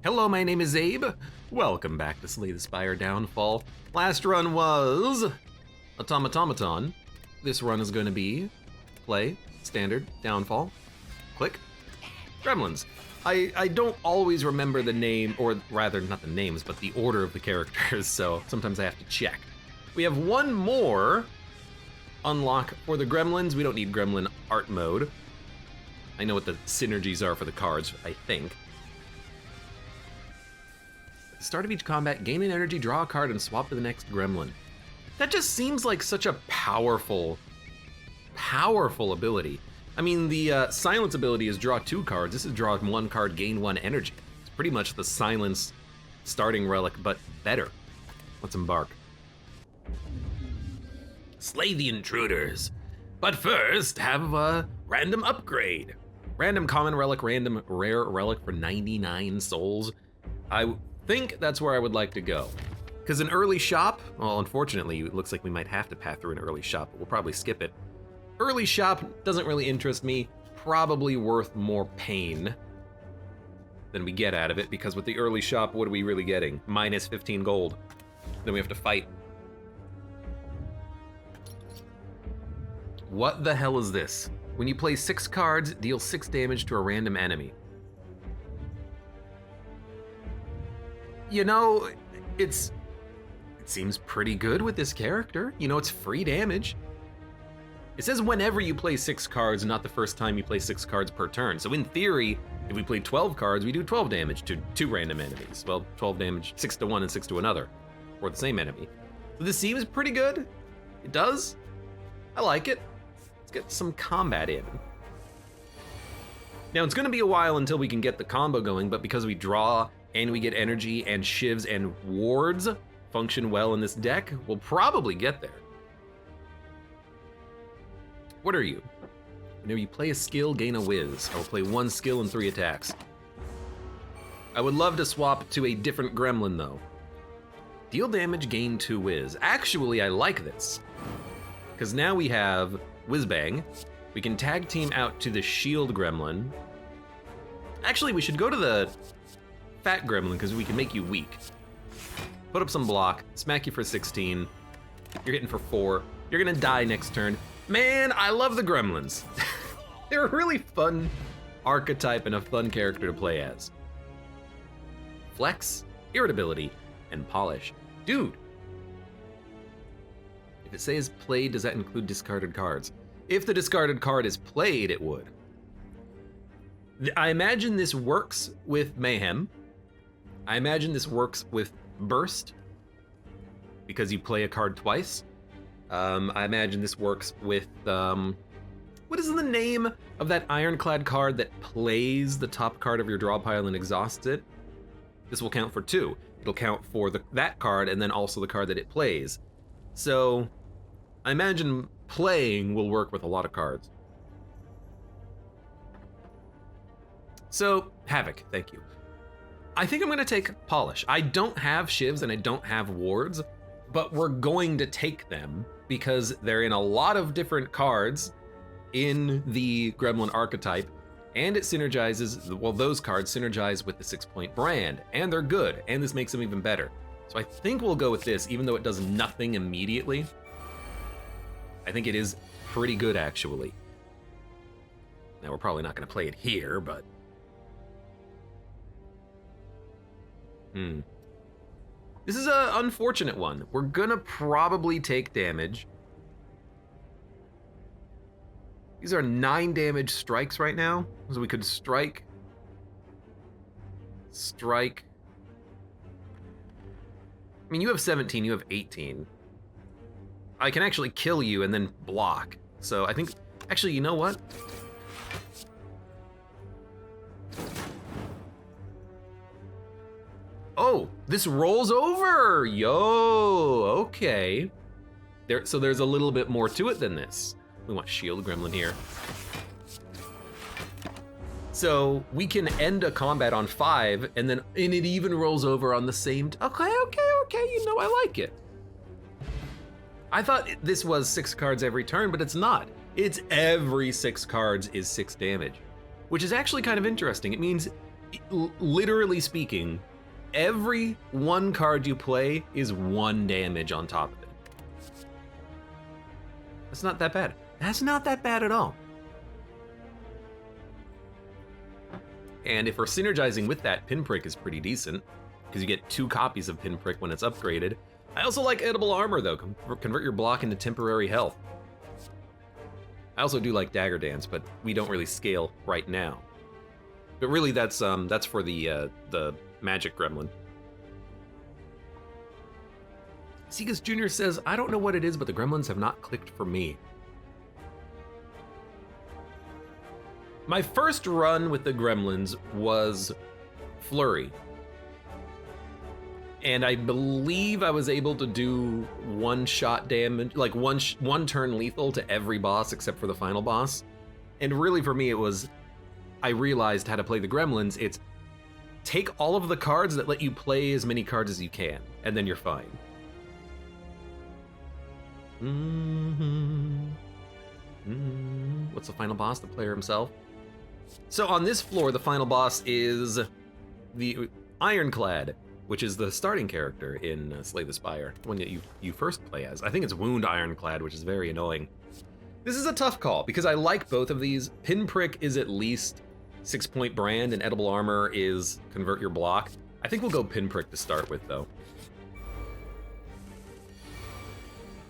Hello, my name is Abe. Welcome back to Slay the Spire Downfall. Last run was Automaton. This run is going to be play, standard, downfall, click, gremlins. I don't always remember the name, or rather not the names, but the order of the characters, so sometimes I have to check. We have one more unlock for the gremlins. We don't need gremlin art mode. I know what the synergies are for the cards, I think. At the start of each combat, gain an energy, draw a card, and swap to the next gremlin. That just seems like such a powerful ability. I mean, the silence ability is draw 2 cards. This is draw 1 card, gain 1 energy. It's pretty much the silence starting relic, but better. Let's embark. Slay the intruders. But first, have a random upgrade. Random common relic, random rare relic for 99 souls. I think that's where I would like to go. Because an early shop, well, unfortunately, it looks like we might have to path through an early shop, but we'll probably skip it. Early shop doesn't really interest me, probably worth more pain than we get out of it, because with the early shop, what are we really getting? Minus 15 gold. Then we have to fight. What the hell is this? When you play 6 cards, deal 6 damage to a random enemy. You know, it seems pretty good with this character. You know, it's free damage. It says whenever you play 6 cards, not the first time you play 6 cards per turn. So in theory, if we play 12 cards, we do 12 damage to 2 random enemies. Well, 12 damage, 6 to one and 6 to another, or the same enemy. So this seems pretty good. It does. I like it. Let's get some combat in. Now, it's gonna be a while until we can get the combo going, but because we draw and we get energy and shivs and wards function well in this deck, we'll probably get there. What are you? Whenever you play a skill, gain a whiz. I will play 1 skill and 3 attacks. I would love to swap to a different gremlin though. Deal damage, gain 2 whiz. Actually, I like this. Because now we have whiz bang. We can tag team out to the shield gremlin. Actually, we should go to the fat gremlin because we can make you weak. Put up some block, smack you for 16. You're hitting for 4. You're gonna die next turn. Man, I love the gremlins. They're a really fun archetype and a fun character to play as. Flex, irritability, and polish. Dude. If it says played, does that include discarded cards? If the discarded card is played, it would. I imagine this works with Mayhem. I imagine this works with Burst, because you play a card twice. I imagine this works with, what is the name of that ironclad card that plays the top card of your draw pile and exhausts it? This will count for 2. It'll count for that card and then also the card that it plays. So, I imagine playing will work with a lot of cards. So, Havoc, thank you. I think I'm gonna take Polish. I don't have shivs and I don't have wards, but we're going to take them because they're in a lot of different cards in the Gremlin archetype, and it synergizes, well, those cards synergize with the 6-point brand, and they're good, and this makes them even better. So I think we'll go with this, even though it does nothing immediately. I think it is pretty good, actually. Now, we're probably not gonna play it here, but... This is an unfortunate one. We're gonna probably take damage. These are 9 damage strikes right now, so we could strike. I mean, you have 17, you have 18. I can actually kill you and then block. So I think, actually, you know what? Oh, this rolls over! Yo, okay. So there's a little bit more to it than this. We want shield gremlin here. So we can end a combat on 5, and it even rolls over on the same. Okay. You know, I like it. I thought this was 6 cards every turn, but it's not. It's every 6 cards is 6 damage, which is actually kind of interesting. It means Literally speaking, every one card you play is 1 damage on top of it. That's not that bad. That's not that bad at all. And if we're synergizing with that, Pinprick is pretty decent, because you get 2 copies of Pinprick when it's upgraded. I also like Edible Armor, though. Convert your block into temporary health. I also do like Dagger Dance, but we don't really scale right now. But really, that's for the Magic Gremlin. Segas Jr. says, I don't know what it is, but the Gremlins have not clicked for me. My first run with the Gremlins was Flurry. And I believe I was able to do 1-shot damage, like one turn lethal to every boss except for the final boss. And really for me it was, I realized how to play the Gremlins. It's take all of the cards that let you play as many cards as you can, and then you're fine. What's the final boss? The player himself? So on this floor, the final boss is the Ironclad, which is the starting character in Slay the Spire, one that you first play as. I think it's Wound Ironclad, which is very annoying. This is a tough call, because I like both of these. Pinprick is at least 6-point brand, and Edible Armor is convert your block. I think we'll go Pinprick to start with, though.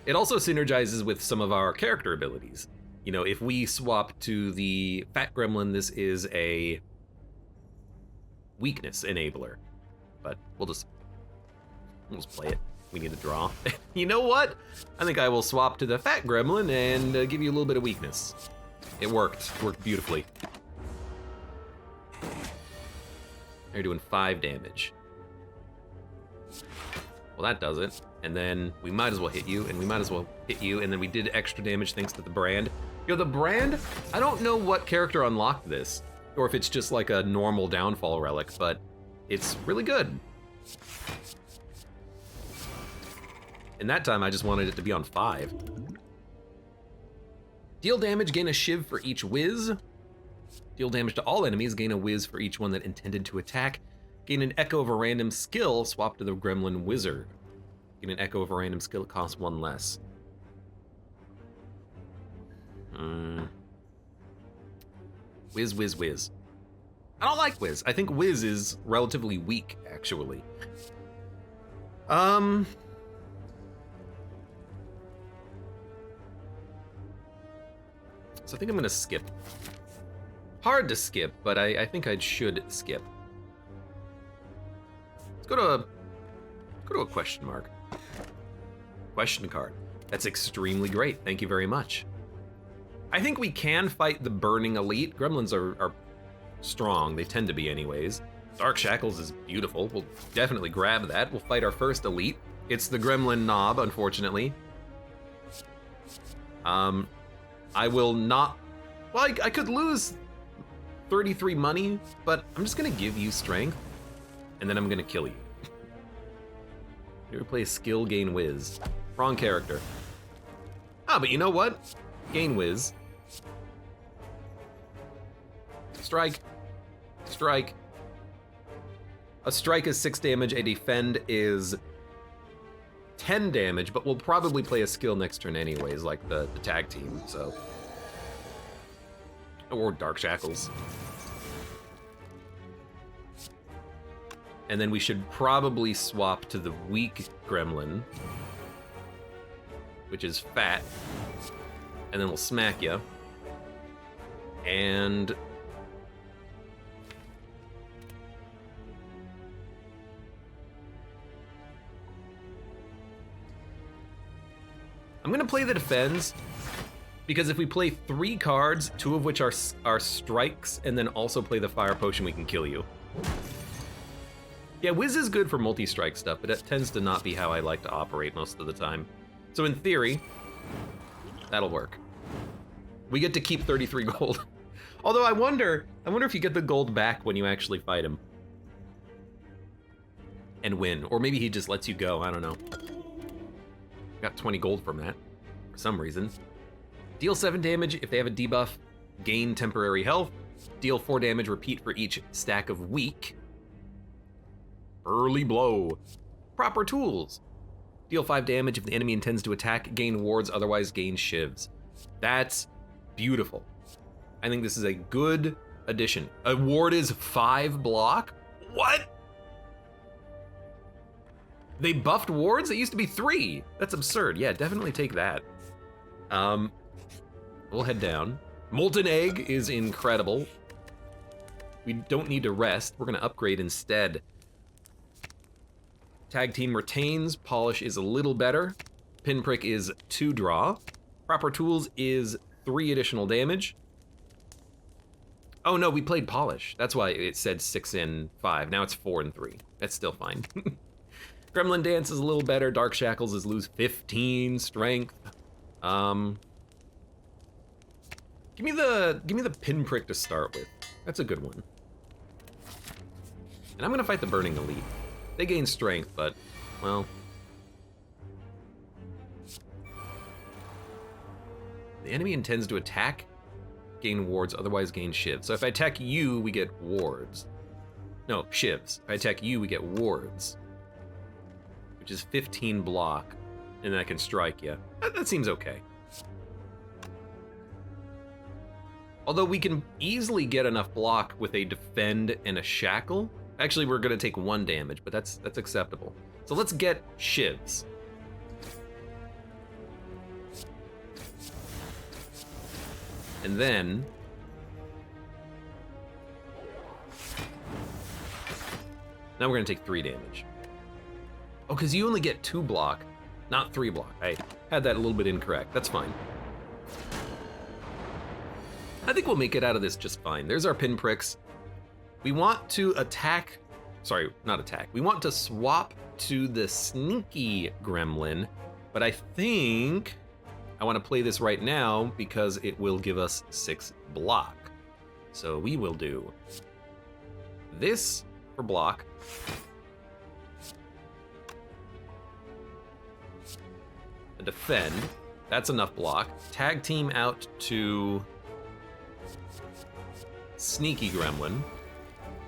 It also synergizes with some of our character abilities. You know, if we swap to the Fat Gremlin, this is a weakness enabler. But we'll just play it. We need to draw. You know what? I think I will swap to the Fat Gremlin and give you a little bit of weakness. It worked. It worked beautifully. You're doing 5 damage. Well, that does it. And then we might as well hit you, and we might as well hit you, and then we did extra damage thanks to the brand. Yo, the brand, I don't know what character unlocked this, or if it's just like a normal downfall relic, but it's really good. And that time I just wanted it to be on 5. Deal damage, gain a shiv for each whiz. Deal damage to all enemies, gain a whiz for each one that intended to attack. Gain an echo of a random skill, swap to the Gremlin Wizard. Gain an echo of a random skill, it costs 1 less. Whiz, whiz, whiz. I don't like Whiz. I think Whiz is relatively weak, actually. So I think I'm gonna skip. Hard to skip, but I think I should skip. Let's go to a question mark. Question card. That's extremely great. Thank you very much. I think we can fight the Burning Elite. Gremlins are strong. They tend to be anyways. Dark Shackles is beautiful. We'll definitely grab that. We'll fight our first Elite. It's the Gremlin Knob, unfortunately. I will not... Well, I could lose 33 money, but I'm just gonna give you strength, and then I'm gonna kill you. You play skill, gain whiz. Wrong character. Ah, but you know what? Gain whiz. Strike. Strike. A strike is 6 damage, a defend is 10 damage, but we'll probably play a skill next turn anyways, like the tag team, so. Or Dark Shackles. And then we should probably swap to the weak Gremlin, which is Fat, and then we'll smack you. And I'm gonna play the defense, because if we play 3 cards, 2 of which are strikes, and then also play the fire potion, we can kill you. Yeah, Wiz is good for multi-strike stuff, but it tends to not be how I like to operate most of the time. So in theory, that'll work. We get to keep 33 gold. Although I wonder if you get the gold back when you actually fight him. And win. Or maybe he just lets you go, I don't know. Got 20 gold from that, for some reason. Deal 7 damage if they have a debuff, gain temporary health. Deal 4 damage, repeat for each stack of weak. Early blow. Proper tools. Deal 5 damage if the enemy intends to attack, gain wards, otherwise gain shivs. That's beautiful. I think this is a good addition. A ward is 5 block? What? They buffed wards? It used to be 3. That's absurd. Yeah, definitely take that. We'll head down. Molten Egg is incredible. We don't need to rest. We're gonna upgrade instead. Tag team retains. Polish is a little better. Pinprick is 2 draw. Proper tools is 3 additional damage. Oh no, we played Polish. That's why it said 6 and 5. Now it's 4 and 3. That's still fine. Gremlin Dance is a little better. Dark Shackles is lose 15 strength. Give me the Pinprick to start with. That's a good one. And I'm gonna fight the Burning Elite. They gain strength, but, well. The enemy intends to attack, gain wards, otherwise gain shivs. So if I attack you, we get wards. No, shivs. If I attack you, we get wards. Which is 15 block, and then I can strike you. That seems okay. Although we can easily get enough block with a defend and a shackle. Actually, we're gonna take 1 damage, but that's acceptable. So let's get shivs. And then now we're gonna take 3 damage. Oh, because you only get 2 block, not 3 block. I had that a little bit incorrect. That's fine. I think we'll make it out of this just fine. There's our pinpricks. We want to attack, sorry, not attack. We want to swap to the sneaky gremlin, but I think I want to play this right now because it will give us 6 block. So we will do this for block. A defend, that's enough block. Tag team out to sneaky gremlin.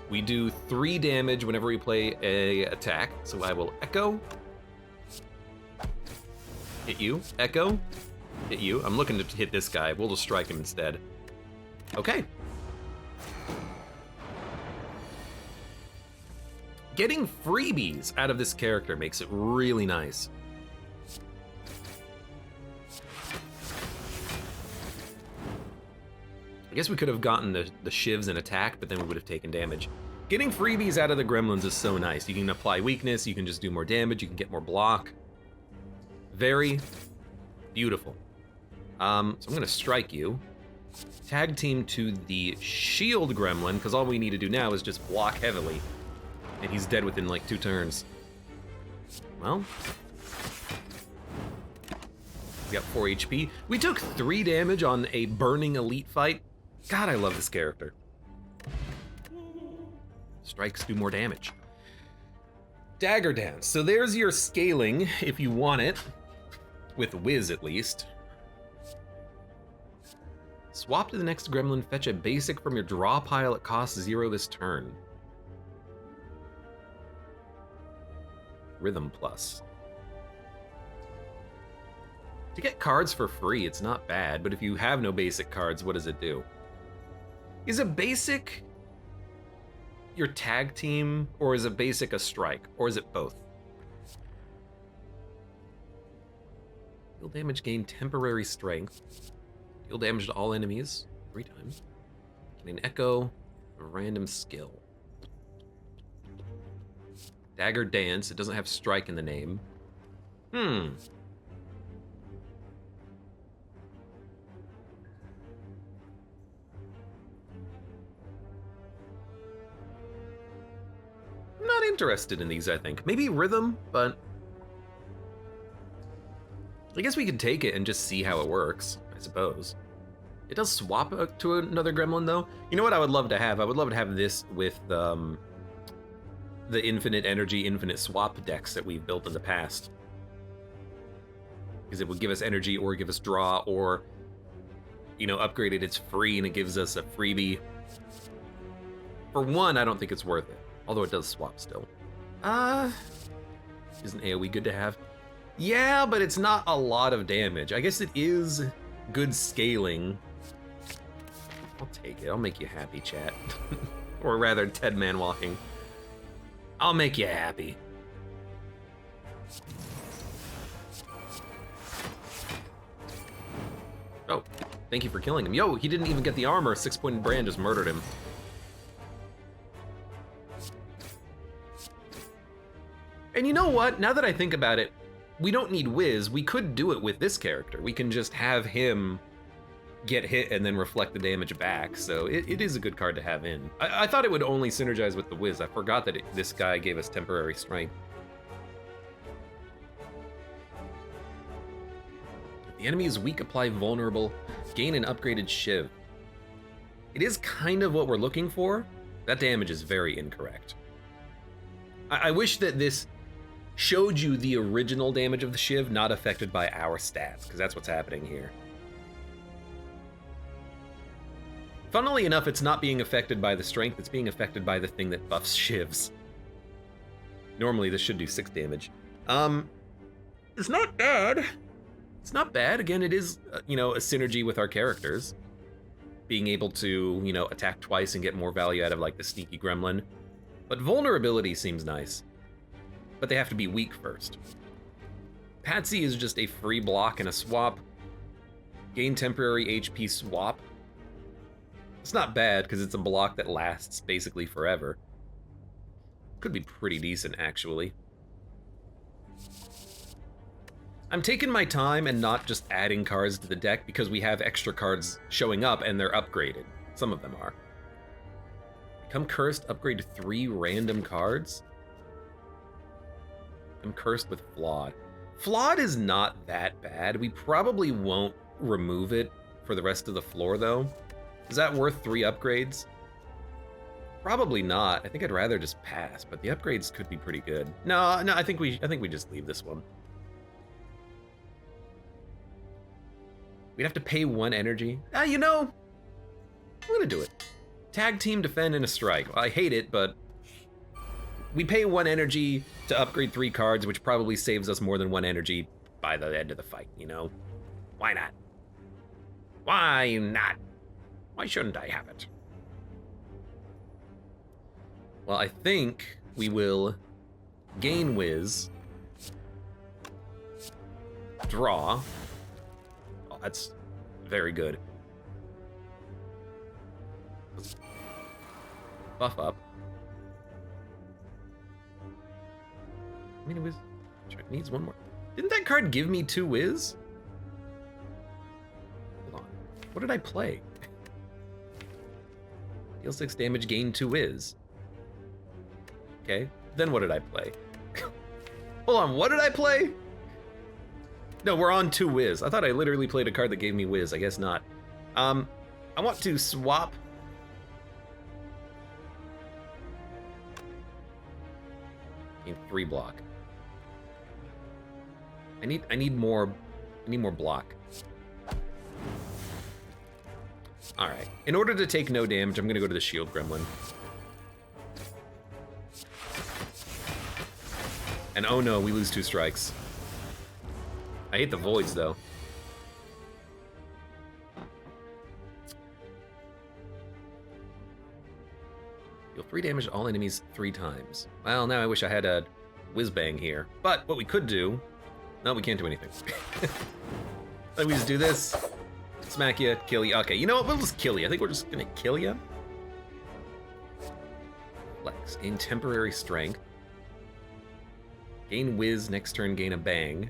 We do 3 damage whenever we play a attack, so I will echo. Hit you, echo, hit you. I'm looking to hit this guy. We'll just strike him instead. Okay. Getting freebies out of this character makes it really nice. I guess we could have gotten the shivs and attack, but then we would have taken damage. Getting freebies out of the gremlins is so nice. You can apply weakness, you can just do more damage, you can get more block. Very beautiful. So I'm gonna strike you. Tag team to the shield gremlin, because all we need to do now is just block heavily. And he's dead within like 2 turns. Well. We got 4 HP. We took 3 damage on a burning elite fight. God, I love this character. Strikes do more damage. Dagger Dance. So there's your scaling, if you want it. With Whiz, at least. Swap to the next gremlin, fetch a basic from your draw pile. It costs 0 this turn. Rhythm Plus. To get cards for free, it's not bad, but if you have no basic cards, what does it do? Is a basic your tag team, or is a basic a strike, or is it both? Deal damage, gain temporary strength. Deal damage to all enemies 3 times. Gain an echo, a random skill. Dagger Dance, it doesn't have strike in the name. I'm not interested in these, I think. Maybe rhythm, but I guess we could take it and just see how it works, I suppose. It does swap to another gremlin, though. You know what I would love to have? I would love to have this with the infinite energy, infinite swap decks that we've built in the past. Because it would give us energy or give us draw, or, you know, upgrade it, it's free and it gives us a freebie. For one, I don't think it's worth it. Although it does swap still. Isn't AoE good to have? Yeah, but it's not a lot of damage. I guess it is good scaling. I'll take it. I'll make you happy, chat. Or rather, Ted Man walking. I'll make you happy. Oh, thank you for killing him. Yo, he didn't even get the armor. 6-pointed brand just murdered him. And you know what? Now that I think about it, we don't need Wiz. We could do it with this character. We can just have him get hit and then reflect the damage back. So it is a good card to have in. I thought it would only synergize with the Wiz. I forgot that this guy gave us temporary strength. If the enemy is weak, apply vulnerable. Gain an upgraded Shiv. It is kind of what we're looking for. That damage is very incorrect. I wish that this showed you the original damage of the Shiv, not affected by our stats, because that's what's happening here. Funnily enough, it's not being affected by the strength, it's being affected by the thing that buffs Shivs. Normally this should do 6 damage. It's not bad. It's not bad. Again, it is, you know, a synergy with our characters. Being able to, you know, attack twice and get more value out of, like, the sneaky gremlin. But vulnerability seems nice. But they have to be weak first. Patsy is just a free block and a swap. Gain temporary HP swap. It's not bad, because it's a block that lasts basically forever. Could be pretty decent, actually. I'm taking my time and not just adding cards to the deck because we have extra cards showing up and they're upgraded. Some of them are. Become cursed, upgrade 3 random cards. I'm cursed with flawed. Flawed is not that bad. We probably won't remove it for the rest of the floor, though. Is that worth 3 upgrades? Probably not. I think I'd rather just pass, but the upgrades could be pretty good. No, I think we just leave this one. We'd have to pay 1 energy. You know, I'm gonna do it. Tag team, defend, and a strike. Well, I hate it, but we pay 1 energy to upgrade 3 cards, which probably saves us more than 1 energy by the end of the fight, you know? Why not? Why not? Why shouldn't I have it? Well, I think we will gain Wiz, draw. Oh, that's very good. Let's buff up. I mean, it was. It needs 1 more. Didn't that card give me 2 Wiz? Hold on. What did I play? Deal 6 damage, gain 2 Wiz. Okay, then what did I play? Hold on, what did I play? No, we're on 2 Wiz. I thought I literally played a card that gave me Wiz. I guess not. I want to swap. Gain 3 block. I need more block. All right. In order to take no damage, I'm gonna go to the shield gremlin. And oh no, we lose 2 strikes. I hate the voids though. Deal 3 damage to all enemies 3 times. Well, now I wish I had a whiz bang here. But what we could do, no, we can't do anything. Let me just do this. Smack you, kill you. Okay, you know what? We'll just kill you. I think we're just gonna kill you. Flex. Gain temporary strength. Gain whiz next turn, gain a bang.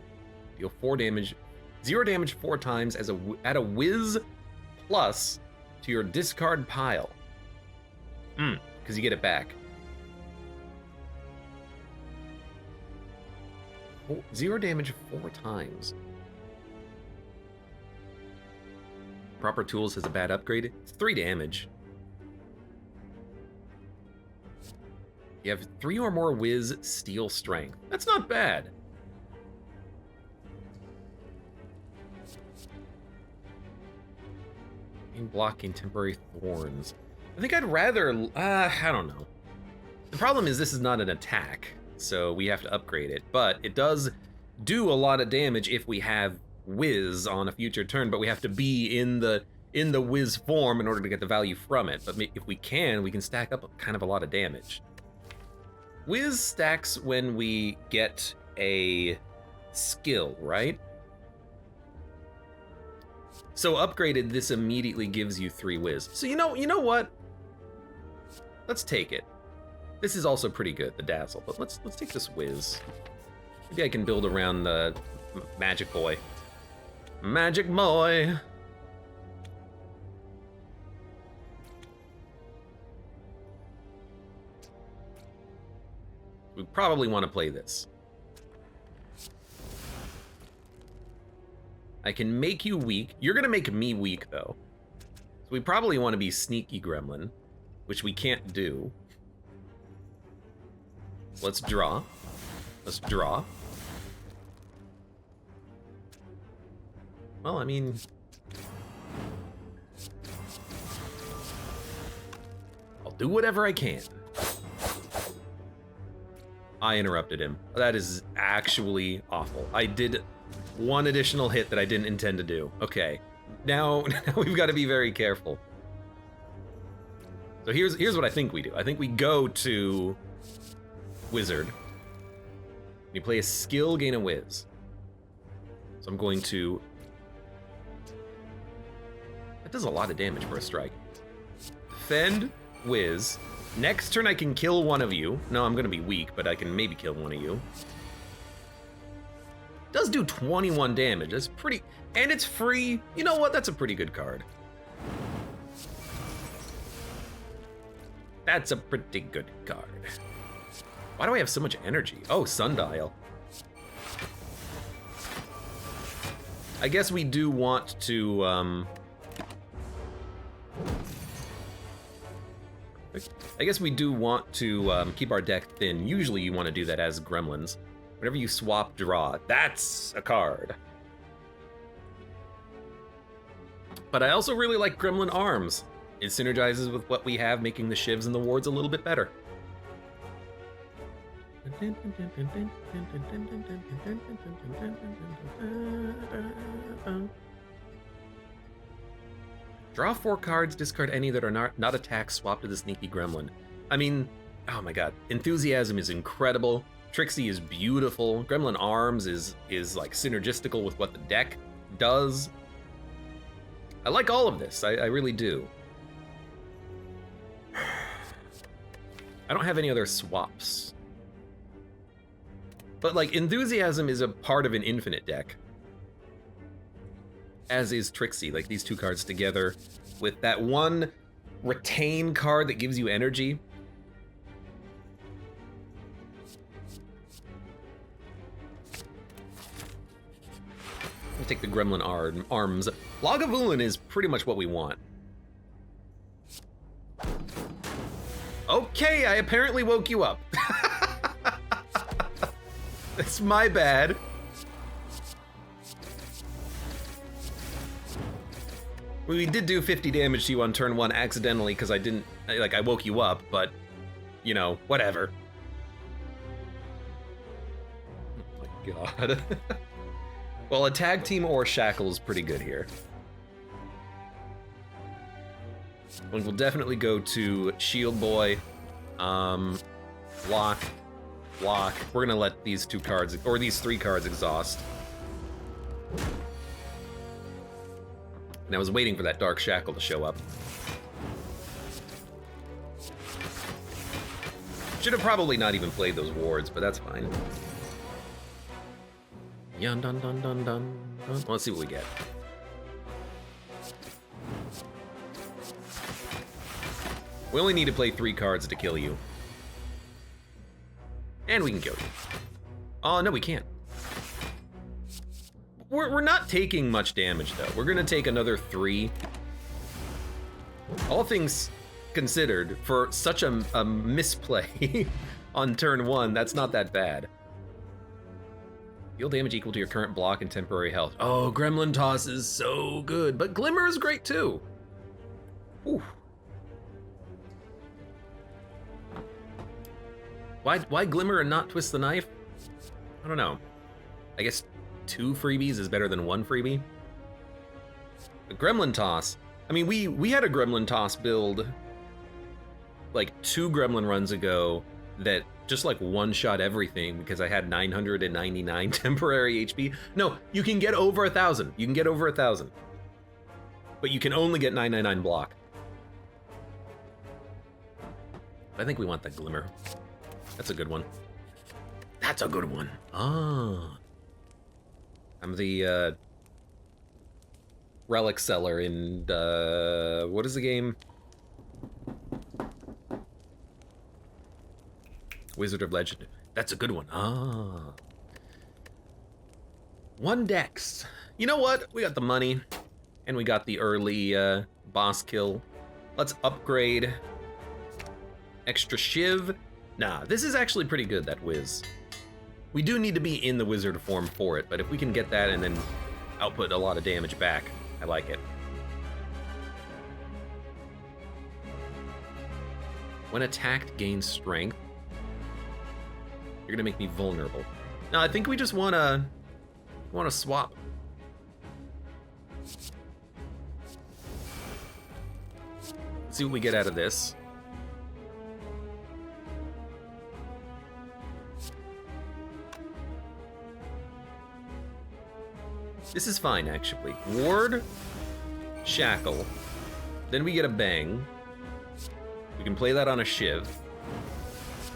Deal 4 damage, 0 damage 4 times as add a whiz plus to your discard pile. Because you get it back. 0 damage 4 times. Proper Tools has a bad upgrade. It's 3 damage. You have 3 or more whiz, steel, strength. That's not bad. In blocking temporary thorns. I think I'd rather, I don't know. The problem is this is not an attack, so we have to upgrade it, but it does do a lot of damage if we have Whiz on a future turn, but we have to be in the Whiz form in order to get the value from it. But if we can stack up kind of a lot of damage. Whiz stacks when we get a skill, right? So upgraded, this immediately gives you 3 Whiz. So you know what? Let's take it. This is also pretty good, the Dazzle, but let's take this Whiz. Maybe I can build around the Magic Boy. Magic Boy! We probably want to play this. I can make you weak. You're gonna make me weak, though. So we probably want to be Sneaky Gremlin, which we can't do. Let's draw. Let's draw. Well, I mean... I'll do whatever I can. I interrupted him. That is actually awful. I did one additional hit that I didn't intend to do. Okay. Now we've got to be very careful. So here's what I think we do. I think we go to Wizard. You play a skill, gain a Whiz. So I'm going to... That does a lot of damage for a strike. Defend, Whiz. Next turn I can kill one of you. No, I'm gonna be weak, but I can maybe kill one of you. Does do 21 damage, that's pretty... And it's free. You know what, that's a pretty good card. That's a pretty good card. Why do I have so much energy? Oh, Sundial. I guess we do want to, I guess we do want to keep our deck thin. Usually you want to do that as gremlins. Whenever you swap draw, that's a card. But I also really like Gremlin Arms. It synergizes with what we have, making the shivs and the wards a little bit better. Draw 4 cards, discard any that are not attacked, swap to the Sneaky Gremlin. I mean, oh my god. Enthusiasm is incredible. Trixie is beautiful. Gremlin Arms is like synergistical with what the deck does. I like all of this, I really do. I don't have any other swaps. But like, Enthusiasm is a part of an infinite deck. As is Trixie, like these 2 cards together with that one retain card that gives you energy. I'll take the Gremlin Arms. Lagavulin is pretty much what we want. Okay, I apparently woke you up. That's my bad. We did do 50 damage to you on turn 1 accidentally because I woke you up, but, you know, whatever. Oh my god. Well, a tag team or shackle is pretty good here. And we'll definitely go to Shield Boy, block. We're gonna let these 2 cards, or these 3 cards exhaust. And I was waiting for that Dark Shackle to show up. Should have probably not even played those wards, but that's fine. Yun dun dun dun dun dun. Let's see what we get. We only need to play 3 cards to kill you. And we can kill you. Oh, no, we can't. We're not taking much damage, though. We're gonna take another 3. All things considered, for such a misplay on turn 1, that's not that bad. Deal damage equal to your current block and temporary health. Oh, Gremlin Toss is so good, but Glimmer is great, too. Ooh. Why Glimmer and not Twist the Knife? I don't know. I guess 2 freebies is better than 1 freebie. A Gremlin Toss. I mean, we had a Gremlin Toss build like 2 Gremlin runs ago that just like one-shot everything because I had 999 temporary HP. No, you can get over 1,000. You can get over 1,000. But you can only get 999 block. I think we want that Glimmer. That's a good one. That's a good one. Ah. I'm the relic seller in what is the game? Wizard of Legend. That's a good one. Ah. 1 dex. You know what? We got the money, and we got the early boss kill. Let's upgrade. Extra shiv. Nah, this is actually pretty good, that whiz. We do need to be in the wizard form for it, but if we can get that and then output a lot of damage back, I like it. When attacked, gain strength. You're gonna make me vulnerable. No, I think we just wanna swap. Let's see what we get out of this. This is fine, actually. Ward, Shackle. Then we get a Bang. We can play that on a Shiv.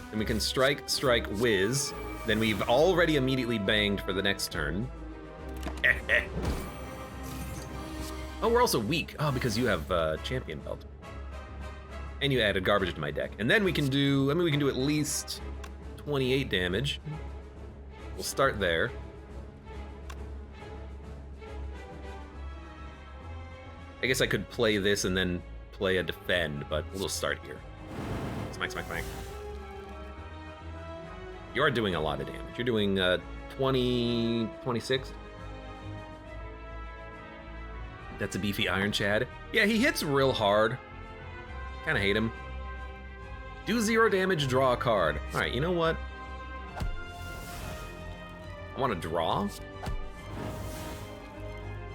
Then we can Strike, Whiz. Then we've already immediately banged for the next turn. Oh, we're also weak. Oh, because you have Champion Belt. And you added garbage to my deck. And then we can do, I mean, we can do at least 28 damage. We'll start there. I guess I could play this and then play a defend, but we'll just start here. Smack, smack, smack. You are doing a lot of damage. You're doing 20, 26. That's a beefy Iron Chad. Yeah, he hits real hard. Kinda hate him. Do 0 damage, draw a card. All right, you know what? I want to draw.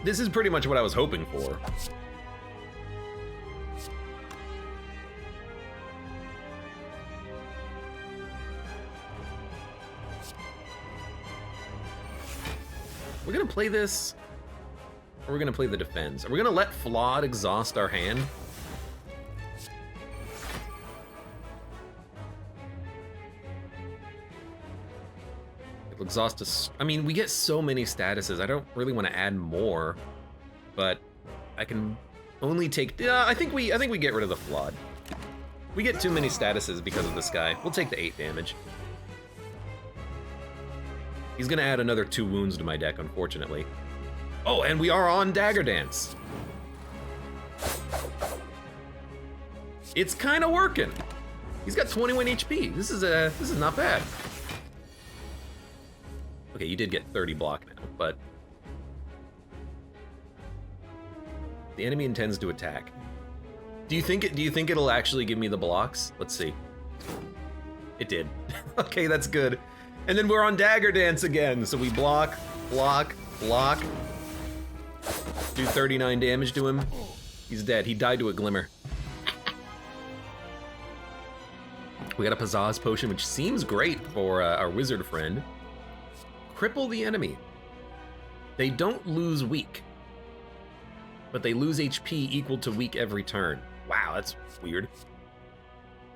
This is pretty much what I was hoping for. We're gonna play this, or we're gonna play the defense. Are we gonna let Flawed exhaust our hand? It'll exhaust us. I mean, we get so many statuses. I don't really want to add more, but I can only take. I think we get rid of the Flawed. We get too many statuses because of this guy. We'll take the 8 damage. He's gonna add another 2 wounds to my deck, unfortunately. Oh, and we are on Dagger Dance. It's kind of working. He's got 21 HP. This is not bad. Okay, you did get 30 block now, but the enemy intends to attack. Do you think it'll actually give me the blocks? Let's see. It did. Okay, that's good. And then we're on Dagger Dance again, so we block, block, block. Do 39 damage to him. He's dead. He died to a Glimmer. We got a Pizzazz Potion, which seems great for our wizard friend. Cripple the enemy. They don't lose weak, but they lose HP equal to weak every turn. Wow, that's weird.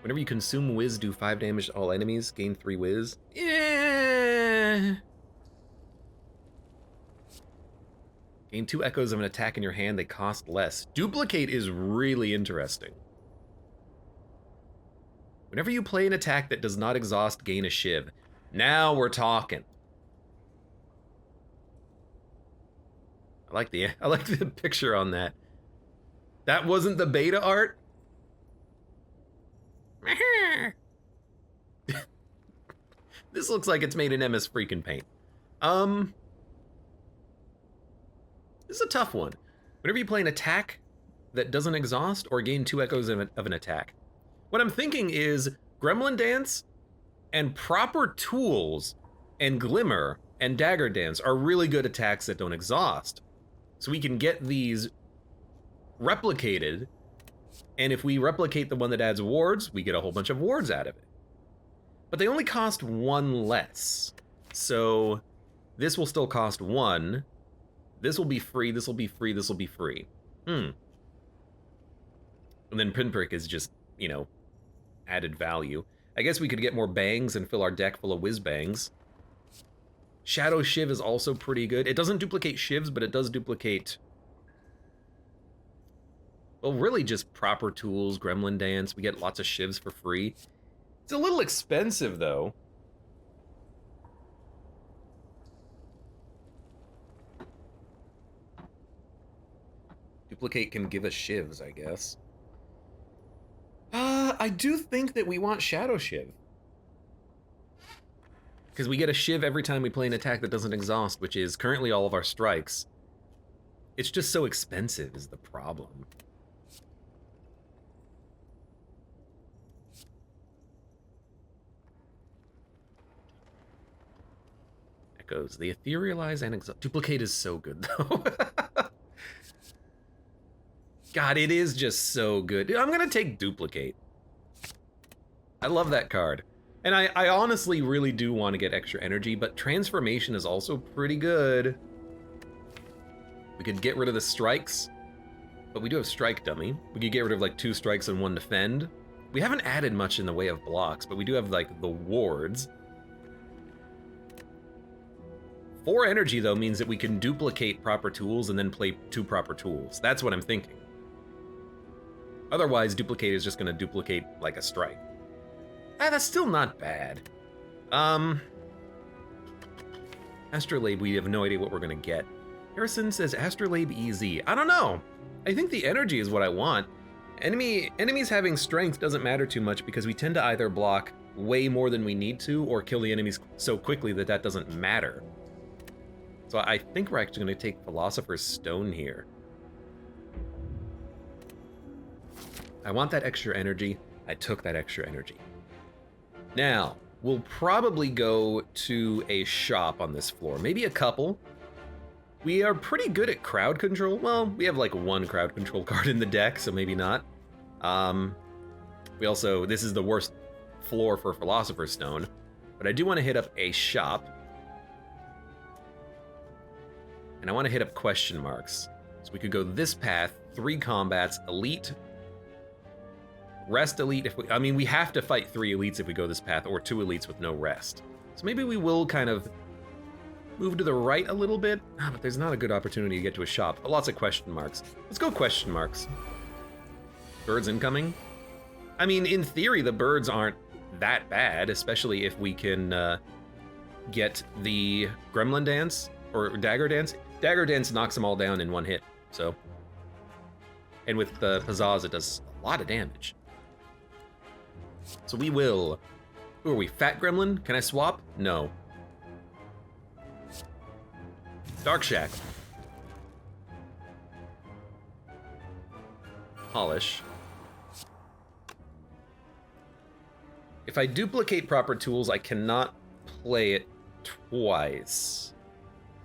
Whenever you consume Whiz, do 5 damage to all enemies, gain 3 Whiz. Yeah. Gain 2 echoes of an attack in your hand, they cost less. Duplicate is really interesting. Whenever you play an attack that does not exhaust, gain a Shiv. Now we're talking. I like the picture on that. That wasn't the beta art? This looks like it's made in MS freaking Paint. This is a tough one. Whenever you play an attack that doesn't exhaust or gain 2 echoes of an attack. What I'm thinking is Gremlin Dance And proper tools and glimmer and dagger dance are really good attacks that don't exhaust. So we can get these replicated, and if we replicate the one that adds wards, we get a whole bunch of wards out of it. But they only cost 1 less. So this will still cost 1. This will be free, this will be free, this will be free. And then Pinprick is just, you know, added value. I guess we could get more bangs and fill our deck full of whiz bangs. Shadow Shiv is also pretty good. It doesn't duplicate Shivs, but it does duplicate... well, really just proper tools, Gremlin Dance. We get lots of Shivs for free. It's a little expensive, though. Duplicate can give us Shivs, I guess. I do think that we want Shadow Shiv. Because we get a Shiv every time we play an attack that doesn't exhaust, which is currently all of our strikes. It's just so expensive is the problem. Echoes. The etherealize and exhaust. Duplicate is so good, though. God, it is just so good. I'm gonna take Duplicate. I love that card. And I honestly really do want to get extra energy, but Transformation is also pretty good. We could get rid of the strikes, but we do have Strike Dummy. We could get rid of like 2 strikes and 1 defend. We haven't added much in the way of blocks, but we do have like the wards. 4 energy though means that we can duplicate proper tools and then play 2 proper tools. That's what I'm thinking. Otherwise, Duplicate is just gonna duplicate like a strike. That's still not bad. Astrolabe, we have no idea what we're gonna get. Harrison says Astrolabe EZ. I don't know. I think the energy is what I want. Enemies having strength doesn't matter too much because we tend to either block way more than we need to or kill the enemies so quickly that that doesn't matter. So I think we're actually gonna take Philosopher's Stone here. I want that extra energy. I took that extra energy. Now, we'll probably go to a shop on this floor, maybe a couple. We are pretty good at crowd control. Well, we have like 1 crowd control card in the deck, so maybe not. We also, this is the worst floor for Philosopher's Stone, but I do want to hit up a shop. And I want to hit up question marks. So we could go this path, 3 combats, elite, rest elite if we, I mean, we have to fight 3 elites if we go this path, or 2 elites with no rest. So maybe we will kind of move to the right a little bit, but there's not a good opportunity to get to a shop, but lots of question marks. Let's go question marks. Birds incoming? I mean, in theory, the birds aren't that bad, especially if we can get the Gremlin Dance, or Dagger Dance. Dagger Dance knocks them all down in 1 hit, so. And with the Pizzazz, it does a lot of damage. So we will... Who are we? Fat Gremlin? Can I swap? No. Dark Shack. Polish. If I duplicate proper tools, I cannot play it twice.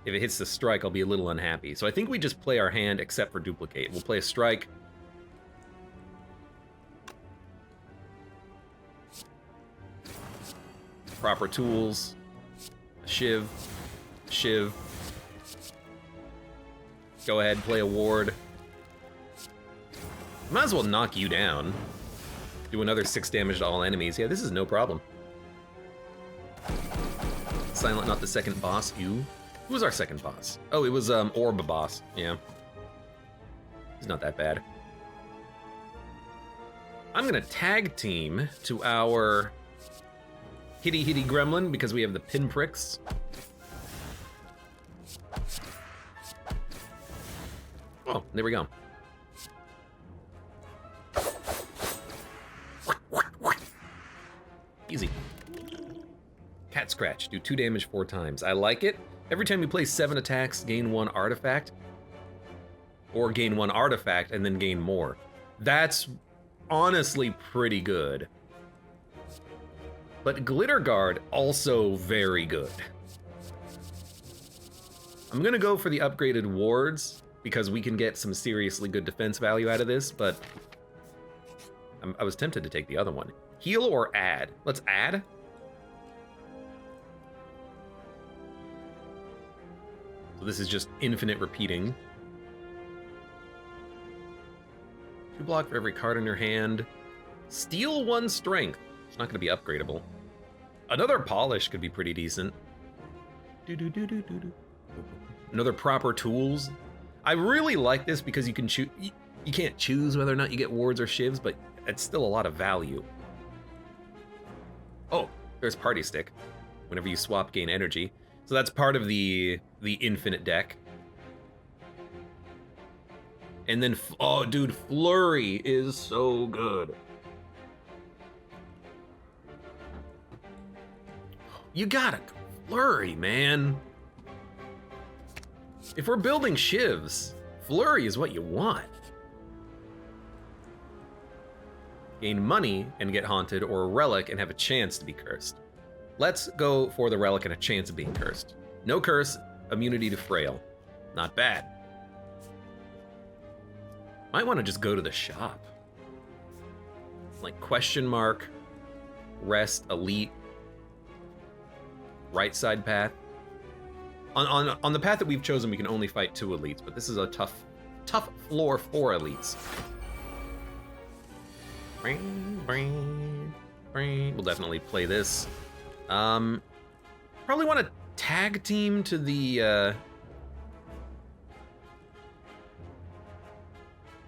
If it hits the strike, I'll be a little unhappy. So I think we just play our hand except for duplicate. We'll play a strike. Proper tools. Shiv. Shiv. Go ahead, play a ward. Might as well knock you down. Do another 6 damage to all enemies. Yeah, this is no problem. Silent, not the second boss. Who was our second boss? Oh, it was Orb boss. Yeah. He's not that bad. I'm gonna tag team to our Hitty Hitty Gremlin because we have the pinpricks. Oh, there we go. Easy. Cat Scratch, do 2 damage 4 times. I like it. Every time you play 7 attacks, gain 1 artifact. Or gain 1 artifact and then gain more. That's honestly pretty good. But Glitter Guard, also very good. I'm gonna go for the upgraded wards, because we can get some seriously good defense value out of this, but I was tempted to take the other one. Heal or add? Let's add. So this is just infinite repeating. 2 block for every card in your hand. Steal 1 strength. It's not gonna be upgradable. Another polish could be pretty decent. Another proper tools. I really like this because you can choose. You can't choose whether or not you get wards or shivs, but it's still a lot of value. Oh, there's Party Stick. Whenever you swap, gain energy. So that's part of the infinite deck. And then, oh, dude, Flurry is so good. You gotta Flurry, man. If we're building shivs, Flurry is what you want. Gain money and get haunted, or a relic and have a chance to be cursed. Let's go for the relic and a chance of being cursed. No curse, immunity to frail. Not bad. Might want to just go to the shop. Like question mark, rest, elite, right side path. On the path that we've chosen, we can only fight 2 elites, but this is a tough floor for elites. We'll definitely play this. Probably want to tag team to the.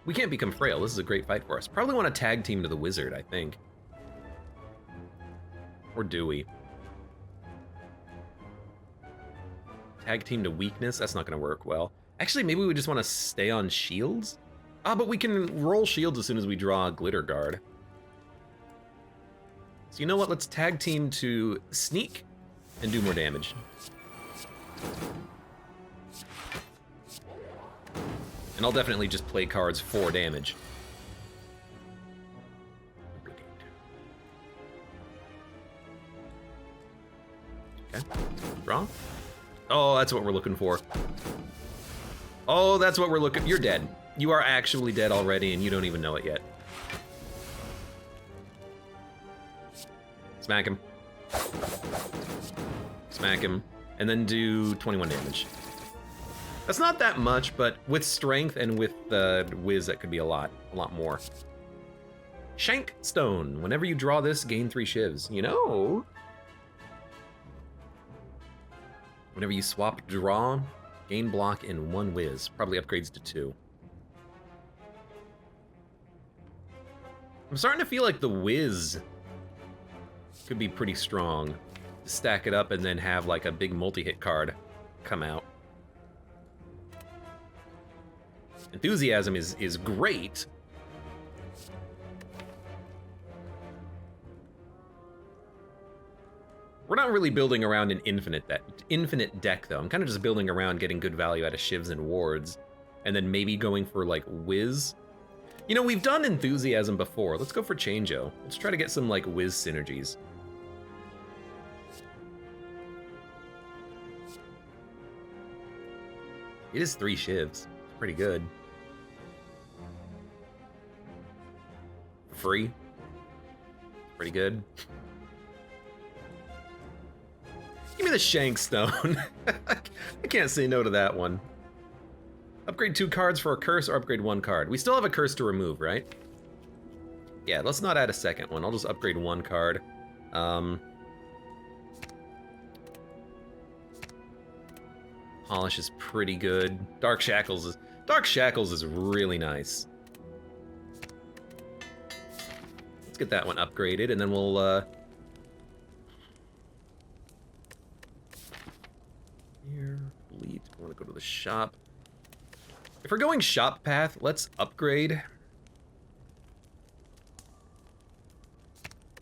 We can't become frail. This is a great fight for us. Probably want to tag team to the wizard, I think. Or do we? Tag team to weakness? That's not going to work well. Actually, maybe we just want to stay on shields? Ah, but we can roll shields as soon as we draw a Glitter Guard. So you know what? Let's tag team to sneak and do more damage. And I'll definitely just play cards for damage. Okay, draw. Oh, that's what we're looking for. Oh, that's what we're looking. You're dead. You are actually dead already, and you don't even know it yet. Smack him. Smack him. And then do 21 damage. That's not that much, but with strength and with the whiz, that could be a lot more. Shank Stone. Whenever you draw this, gain 3 shivs. You know? Whenever you swap draw, gain block in 1 whiz. Probably upgrades to 2. I'm starting to feel like the whiz could be pretty strong. Stack it up and then have like a big multi-hit card come out. Enthusiasm is great. We're not really building around an infinite deck though. I'm kind of just building around getting good value out of shivs and wards, and then maybe going for like whiz. You know, we've done enthusiasm before. Let's go for Changeo. Let's try to get some like whiz synergies. It is 3 shivs. It's pretty good. Free. Pretty good. Give me the Shank Stone. I can't say no to that one. Upgrade 2 cards for a curse or upgrade 1 card. We still have a curse to remove, right? Yeah, let's not add a second one. I'll just upgrade 1 card. Polish is pretty good. Dark Shackles is really nice. Let's get that one upgraded, and then we'll here, elite. I want to go to the shop. If we're going shop path, let's upgrade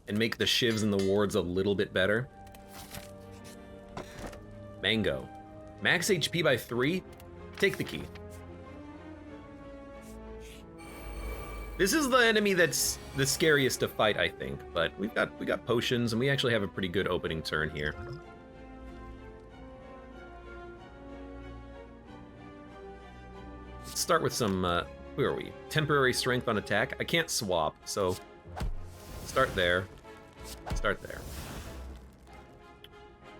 and make the shivs and the wards a little bit better. Mango. Max HP by 3, take the key. This is the enemy that's the scariest to fight, I think, but we got potions, and we actually have a pretty good opening turn here. Let's start with some, where are we? Temporary strength on attack. I can't swap, so start there. Start there.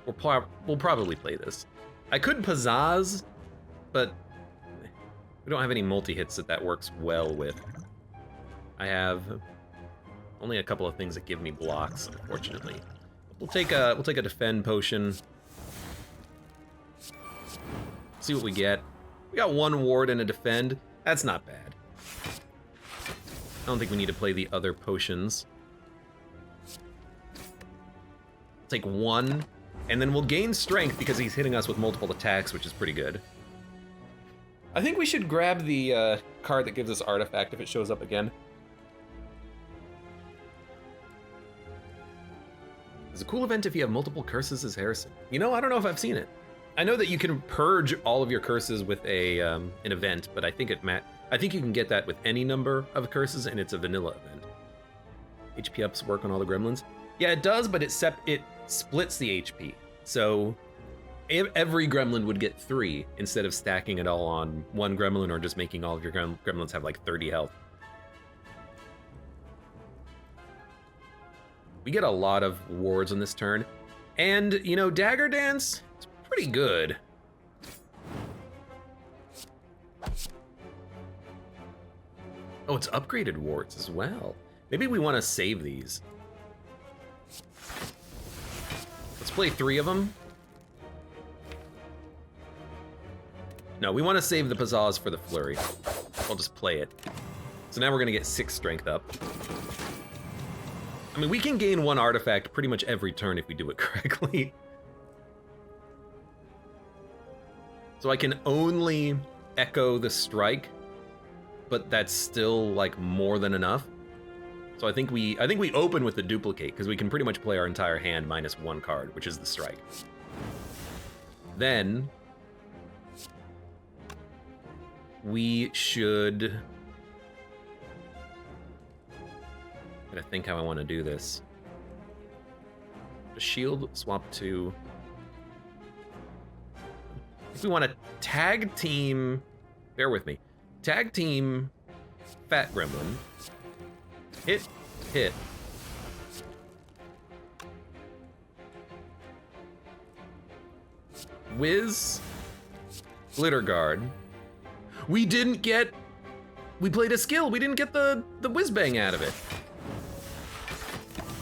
We'll probably play this. I could pizzazz, but we don't have any multi-hits that works well with. I have only a couple of things that give me blocks, unfortunately. We'll take a defend potion. See what we get. We got one ward and a defend. That's not bad. I don't think we need to play the other potions. Take one, and then we'll gain strength because he's hitting us with multiple attacks, which is pretty good. I think we should grab the card that gives us artifact if it shows up again. It's a cool event if you have multiple curses as Harrison. You know, I don't know if I've seen it. I know that you can purge all of your curses with a an event, but I think I think you can get that with any number of curses, and it's a vanilla event. HP ups work on all the gremlins. Yeah, it does, but it splits the HP. So every gremlin would get 3 instead of stacking it all on one gremlin or just making all of your gremlins have like 30 health. We get a lot of wards on this turn. And, you know, Dagger Dance, it's pretty good. Oh, it's upgraded wards as well. Maybe we want to save these. Let's play 3 of them. No, we want to save the pizzazz for the flurry. I'll just play it. So now we're gonna get 6 strength up. I mean, we can gain 1 artifact pretty much every turn if we do it correctly. So I can only echo the strike, but that's still like more than enough. So I think we open with the duplicate because we can pretty much play our entire hand minus 1 card, which is the strike. Then we should. I gotta think how I want to do this. The shield swap to. If we want to tag team, bear with me. Tag team Fat Gremlin. Hit, hit. Whiz, Glitter Guard. We played a skill. We didn't get the whiz bang out of it.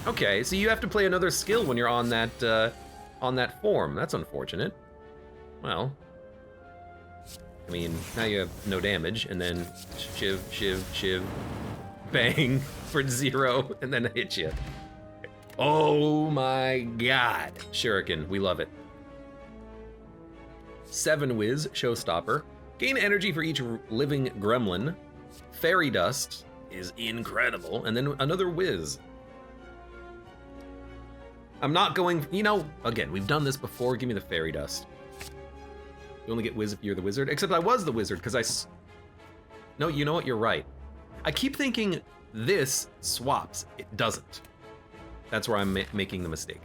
Okay, so you have to play another skill when you're on that form. That's unfortunate. Well, I mean, now you have no damage, and then shiv, shiv, shiv, bang for 0, and then hit you. Oh my god. Shuriken, we love it. 7 whiz, showstopper. Gain energy for each living gremlin. Fairy dust is incredible, and then another whiz. I'm not going, you know, again, we've done this before. Give me the fairy dust. You only get whiz if you're the wizard. Except I was the wizard, because no, you know what? You're right. I keep thinking this swaps. It doesn't. That's where I'm making the mistake.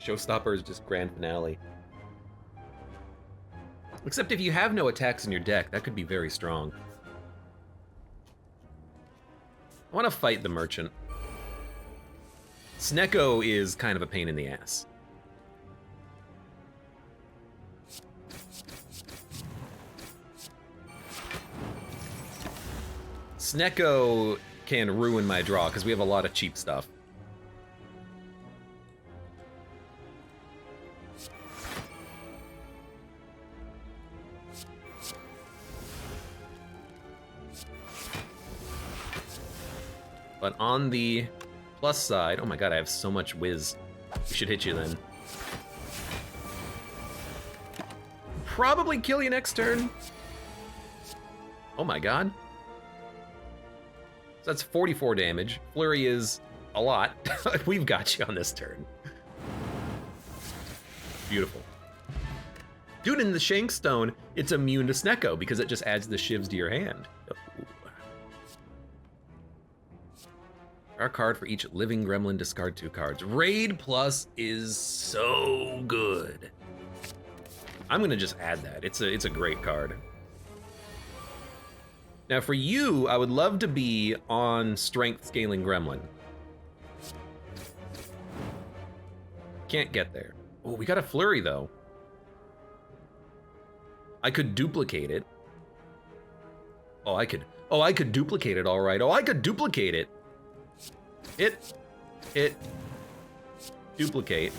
Showstopper is just grand finale. Except if you have no attacks in your deck, that could be very strong. I want to fight the merchant. Snecko is kind of a pain in the ass. Snecko can ruin my draw because we have a lot of cheap stuff. But on the plus side, oh my god, I have so much whiz. We should hit you then. Probably kill you next turn. Oh my god. So that's 44 damage. Flurry is a lot. We've got you on this turn. Beautiful. Dude, in the Shankstone, it's immune to Snecko because it just adds the shivs to your hand. Ooh. Draw a card for each living gremlin, discard 2 cards. Raid Plus is so good. I'm gonna just add that. It's a great card. Now for you, I would love to be on Strength Scaling Gremlin. Can't get there. Oh, we got a Flurry though. I could duplicate it. Oh, I could duplicate it, all right. Oh, I could duplicate it. Hit, duplicate.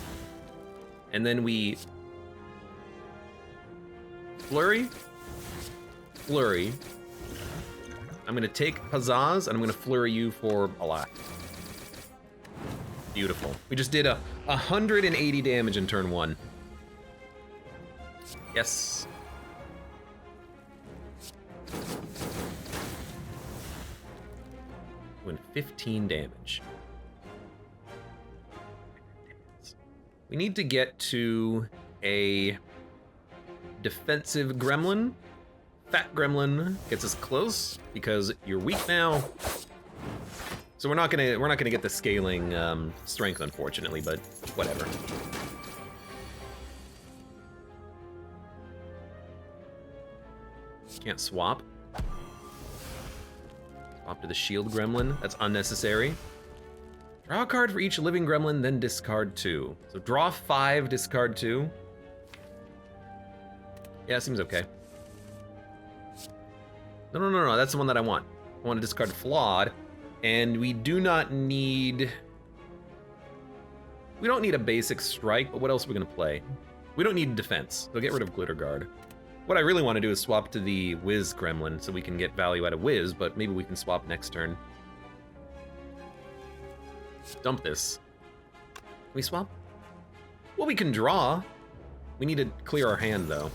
And then we Flurry. I'm gonna take Huzzahs, and I'm gonna Flurry you for a lot. Beautiful. We just did 180 damage in turn 1. Yes. Doing 15 damage. We need to get to a defensive gremlin. Fat gremlin gets us close because you're weak now. So we're not gonna get the scaling strength, unfortunately, but whatever. Can't swap. Swap to the shield gremlin. That's unnecessary. Draw a card for each living gremlin, then discard 2. So draw 5, discard 2. Yeah, seems okay. No, that's the one that I want. I want to discard Flawed, and we do not need... We don't need a basic strike, but what else are we gonna play? We don't need defense, so get rid of Glitter Guard. What I really want to do is swap to the Whiz Gremlin so we can get value out of Whiz, but maybe we can swap next turn. Dump this. Can we swap? Well, we can draw. We need to clear our hand, though.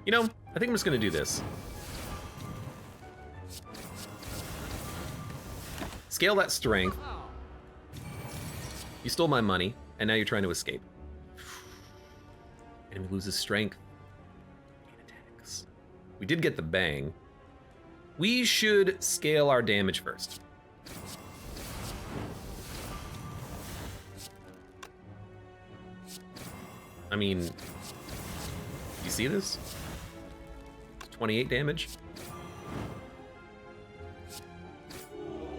You know, I think I'm just gonna do this. Scale that strength. You stole my money, and now you're trying to escape. Enemy loses strength. Gain attacks. We did get the bang. We should scale our damage first. I mean, you see this? 28 damage.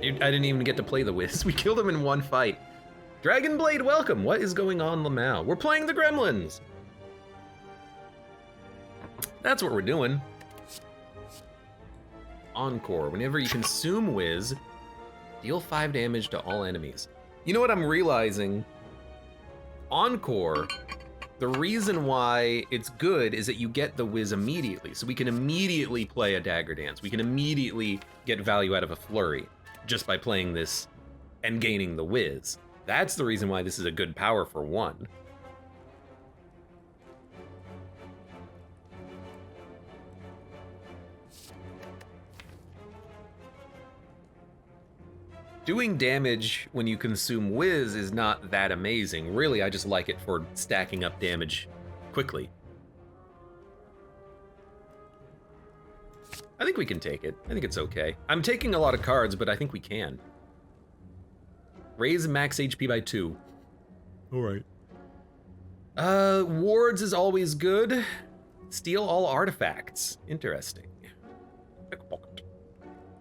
I didn't even get to play the Whiz. We killed him in one fight. Dragon Blade, welcome. What is going on, Lamau? We're playing the Gremlins. That's what we're doing. Encore. Whenever you consume Whiz, deal 5 damage to all enemies. You know what I'm realizing? Encore, the reason why it's good is that you get the Whiz immediately. So we can immediately play a Dagger Dance. We can immediately get value out of a Flurry just by playing this and gaining the Whiz. That's the reason why this is a good power for 1. Doing damage when you consume Whiz is not that amazing. Really, I just like it for stacking up damage quickly. I think we can take it. I think it's okay. I'm taking a lot of cards, but I think we can. Raise max HP by 2. All right. Wards is always good. Steal all artifacts. Interesting.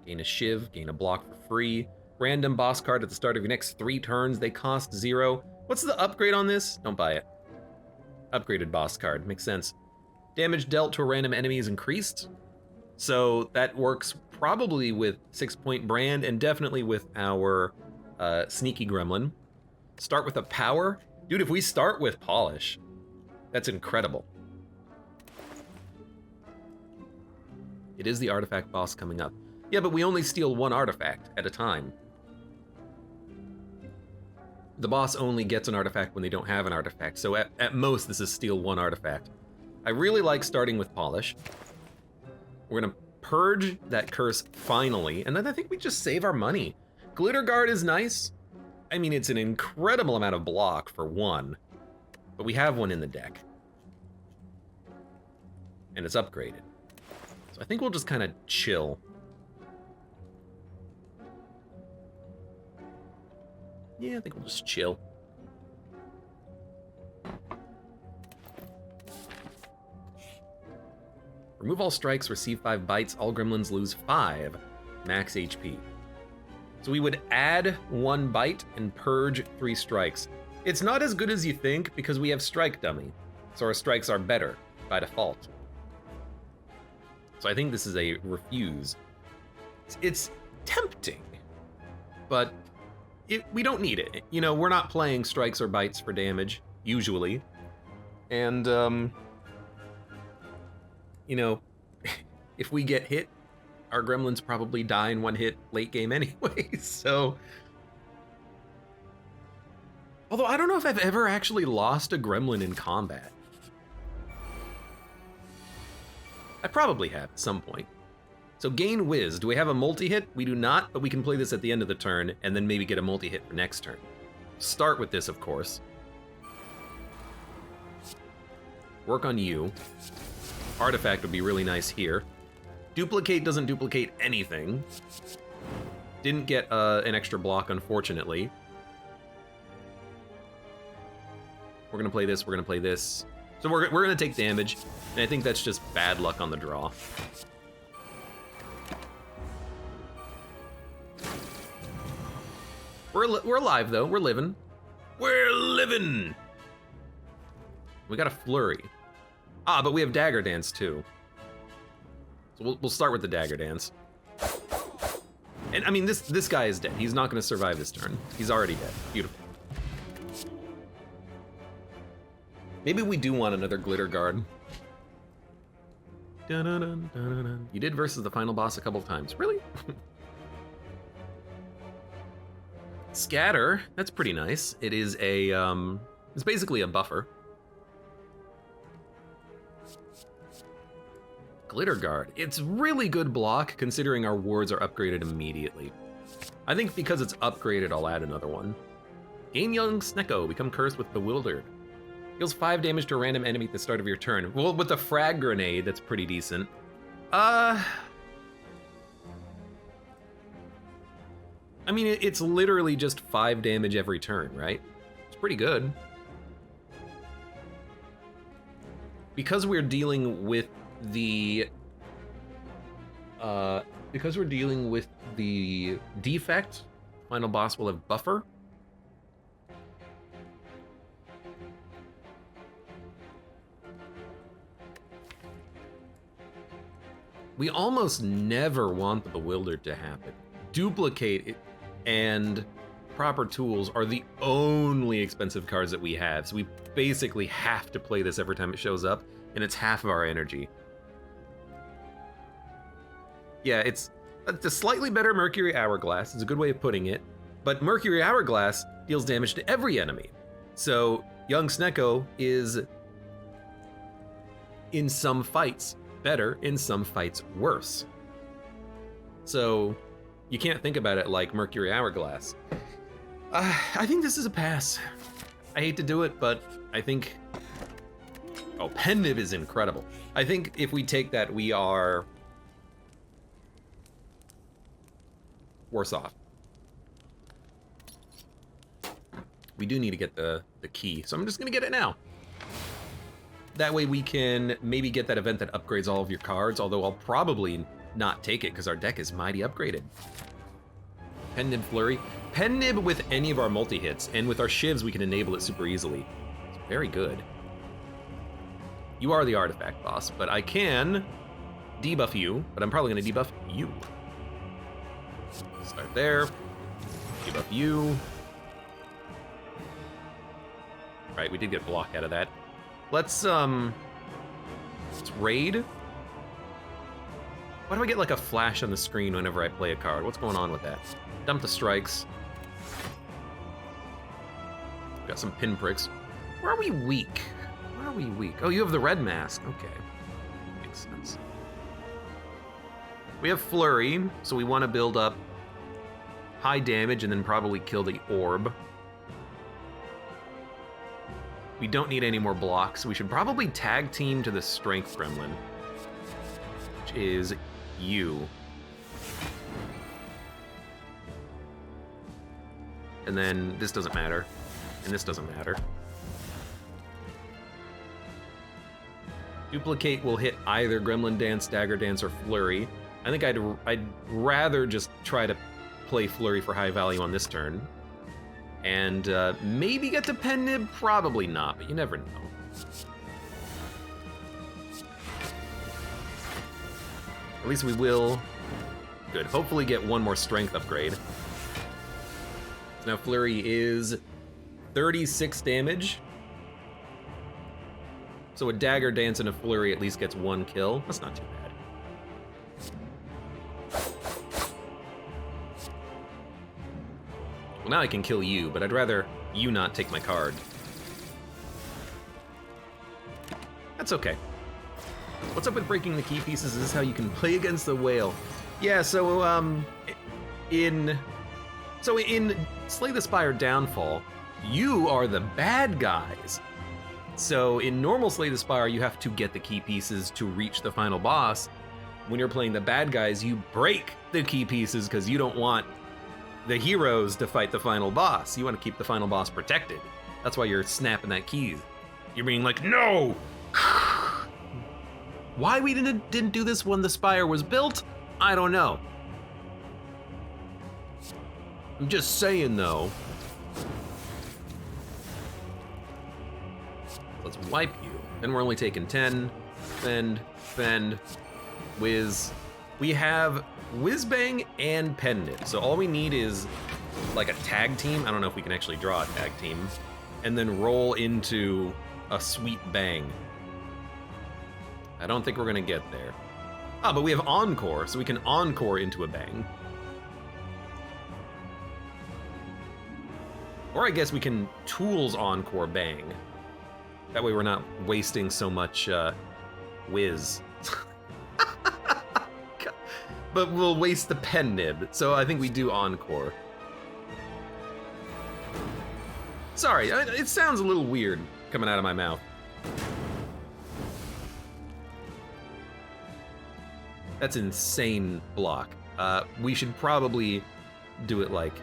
Gain a Shiv, gain a block for free. Random boss card at the start of your next 3 turns. They cost 0. What's the upgrade on this? Don't buy it. Upgraded boss card. Makes sense. Damage dealt to a random enemy is increased. So that works probably with 6-point brand and definitely with our sneaky gremlin. Start with a power. Dude, if we start with polish, that's incredible. It is the artifact boss coming up. Yeah, but we only steal 1 artifact at a time. The boss only gets an artifact when they don't have an artifact, so at most this is steal 1 artifact. I really like starting with polish. We're gonna purge that curse finally, and then I think we just save our money. Glitter Guard is nice. I mean, it's an incredible amount of block for 1, but we have 1 in the deck. and it's upgraded. So I think we'll just kind of chill. Yeah, I think we'll just chill. Remove all strikes, receive 5 bites, all gremlins lose 5 max HP. So we would add 1 bite and purge 3 strikes. It's not as good as you think because we have strike dummy, so our strikes are better by default. So I think this is a refuse. It's tempting, but we don't need it. You know, we're not playing strikes or bites for damage, usually. And, you know, if we get hit, our gremlins probably die in 1 hit late game anyway, so... Although I don't know if I've ever actually lost a gremlin in combat. I probably have at some point. So gain whiz, do we have a multi-hit? We do not, but we can play this at the end of the turn and then maybe get a multi-hit for next turn. Start with this, of course. Work on you. Artifact would be really nice here. Duplicate doesn't duplicate anything. Didn't get an extra block, unfortunately. We're gonna play this, we're gonna play this. So we're gonna take damage, and I think that's just bad luck on the draw. We're alive, though. We're living. We're living! We got a flurry. Ah, but we have dagger dance, too. So we'll start with the dagger dance. And, I mean, this guy is dead. He's not going to survive this turn. He's already dead. Beautiful. Maybe we do want another glitter guard. Dun-dun-dun, dun-dun-dun. You did versus the final boss a couple of times. Really? Scatter, that's pretty nice. It is a, it's basically a buffer. Glitter Guard, it's really good block considering our wards are upgraded immediately. I think because it's upgraded, I'll add another one. Gain Young Snecko, become cursed with Bewildered. Deals 5 damage to a random enemy at the start of your turn. Well, with the frag grenade, that's pretty decent. I mean, it's literally just 5 damage every turn, right? It's pretty good. Because we're dealing with the... because we're dealing with the defect, final boss will have buffer. We almost never want the Bewildered to happen. Duplicate it and proper tools are the only expensive cards that we have, so we basically have to play this every time it shows up, and it's half of our energy. Yeah, it's a slightly better Mercury Hourglass, it's a good way of putting it, but Mercury Hourglass deals damage to every enemy. So Young Snecko is, in some fights, better, in some fights, worse. So you can't think about it like Mercury Hourglass. I think this is a pass. I hate to do it, but I think... Oh, Pendiv is incredible. I think if we take that, we are... worse off. We do need to get the key, so I'm just gonna get it now. That way we can maybe get that event that upgrades all of your cards, although I'll probably not take it because our deck is mighty upgraded. Pendant Flurry. Pendib with any of our multi-hits, and with our shivs we can enable it super easily. It's very good. You are the artifact boss, but I can debuff you, but I'm probably gonna debuff you. Start there, debuff you. Right, we did get block out of that. Let's raid. Why do I get like a flash on the screen whenever I play a card? What's going on with that? Dump the strikes. Got some pinpricks. Where are we weak? Where are we weak? Oh, you have the red mask. Okay. Makes sense. We have flurry, so we want to build up high damage and then probably kill the orb. We don't need any more blocks. We should probably tag team to the strength gremlin. which is you. And then this doesn't matter, and this doesn't matter. Duplicate will hit either Gremlin Dance, Dagger Dance, or Flurry. I think I'd rather just try to play Flurry for high value on this turn. And maybe get to Pen Nib? Probably not, but you never know. At least we will, good, hopefully get one more strength upgrade. Now Flurry is 36 damage. So a Dagger Dance and a Flurry at least gets 1 kill. That's not too bad. Well, now I can kill you, but I'd rather you not take my card. That's okay. What's up with breaking the key pieces? Is this how you can play against the whale? Yeah, so in Slay the Spire Downfall, you are the bad guys. So in normal Slay the Spire, you have to get the key pieces to reach the final boss. When you're playing the bad guys, you break the key pieces because you don't want the heroes to fight the final boss. You want to keep the final boss protected. That's why you're snapping that key. You're being like, no! Why we didn't do this when the Spire was built? I don't know. I'm just saying, though. Let's wipe you. And we're only taking 10. Fend, Whiz. We have Whizbang and Pen Nib. So all we need is like a tag team. I don't know if we can actually draw a tag team. And then roll into a sweet bang. I don't think we're gonna get there. Ah, but we have Encore, so we can Encore into a bang. Or I guess we can Tools Encore Bang. That way we're not wasting so much whiz. But we'll waste the Pen Nib, so I think we do Encore. Sorry, it sounds a little weird coming out of my mouth. That's insane block. We should probably do it like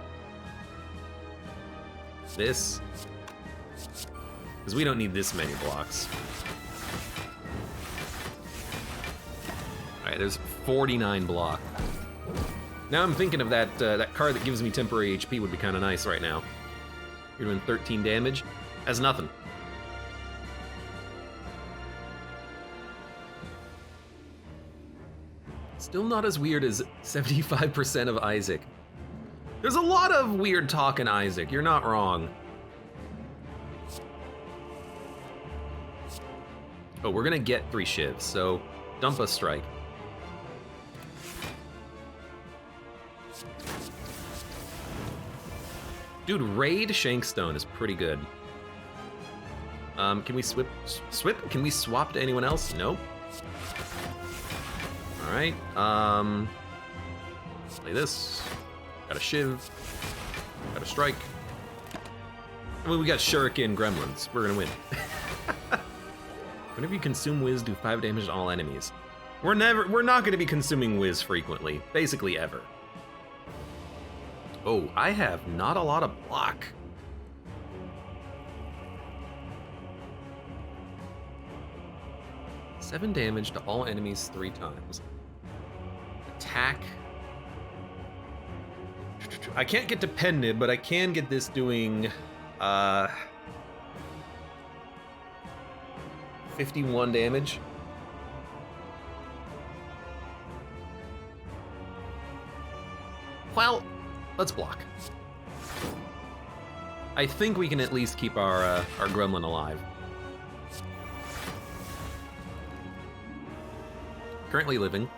this, because we don't need this many blocks. All right, there's 49 block. Now I'm thinking of that that card that gives me temporary HP would be kind of nice right now. You're doing 13 damage. That's nothing. Still not as weird as 75% of Isaac. There's a lot of weird talk in Isaac, you're not wrong. Oh, we're gonna get 3 shivs, so dump a strike. Dude, Raid Shankstone is pretty good. Can we swip? Can we swap to anyone else? Nope. All right. Play this. Got a shiv. Got a strike. I mean, we got Shuriken Gremlins. We're gonna win. Whenever you consume Whiz, do 5 damage to all enemies. We're not gonna be consuming Whiz frequently, basically ever. Oh, I have not a lot of block. Seven damage to all enemies 3 times. Attack. I can't get to Pen Nib, but I can get this doing 51 damage. Well, let's block. I think we can at least keep our gremlin alive. Currently living.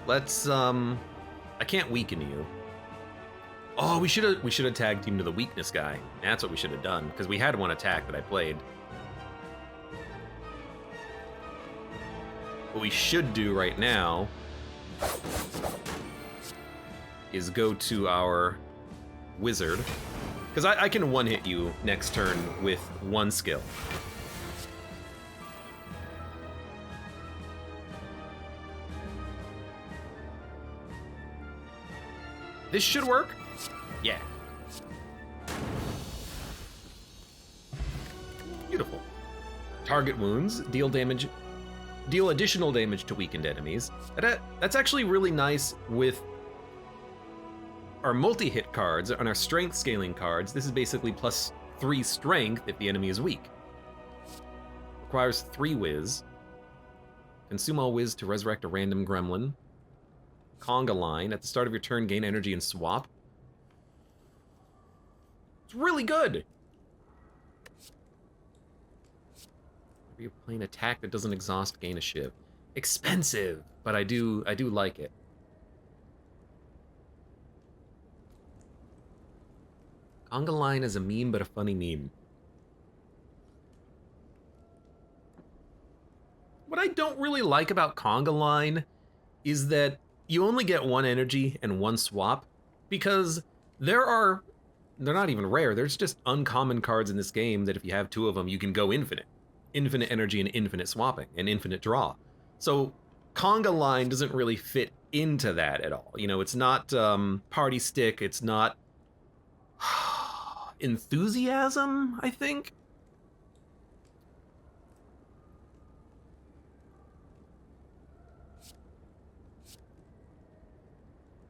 Let's I can't weaken you. Oh, we should have tag teamed to the weakness guy. That's what we should have done, because we had one attack that I played. What we should do right now is go to our wizard, because I can one-hit you next turn with 1 skill. This should work. Yeah. Beautiful. Target wounds, deal additional damage to weakened enemies. That's actually really nice with our multi-hit cards. On our strength scaling cards, this is basically +3 strength if the enemy is weak. Requires 3 whiz. Consume all whiz to resurrect a random gremlin. Conga line. At the start of your turn, gain energy and swap. It's really good. If you're playing attack that doesn't exhaust, gain a shiv. Expensive, but I do like it. Conga line is a meme, but a funny meme. What I don't really like about Conga line is that you only get 1 energy and 1 swap, because they're not even rare, there's just uncommon cards in this game that if you have 2 of them, you can go infinite. Infinite energy and infinite swapping and infinite draw. So Conga line doesn't really fit into that at all. You know, it's not party stick, it's not enthusiasm, I think.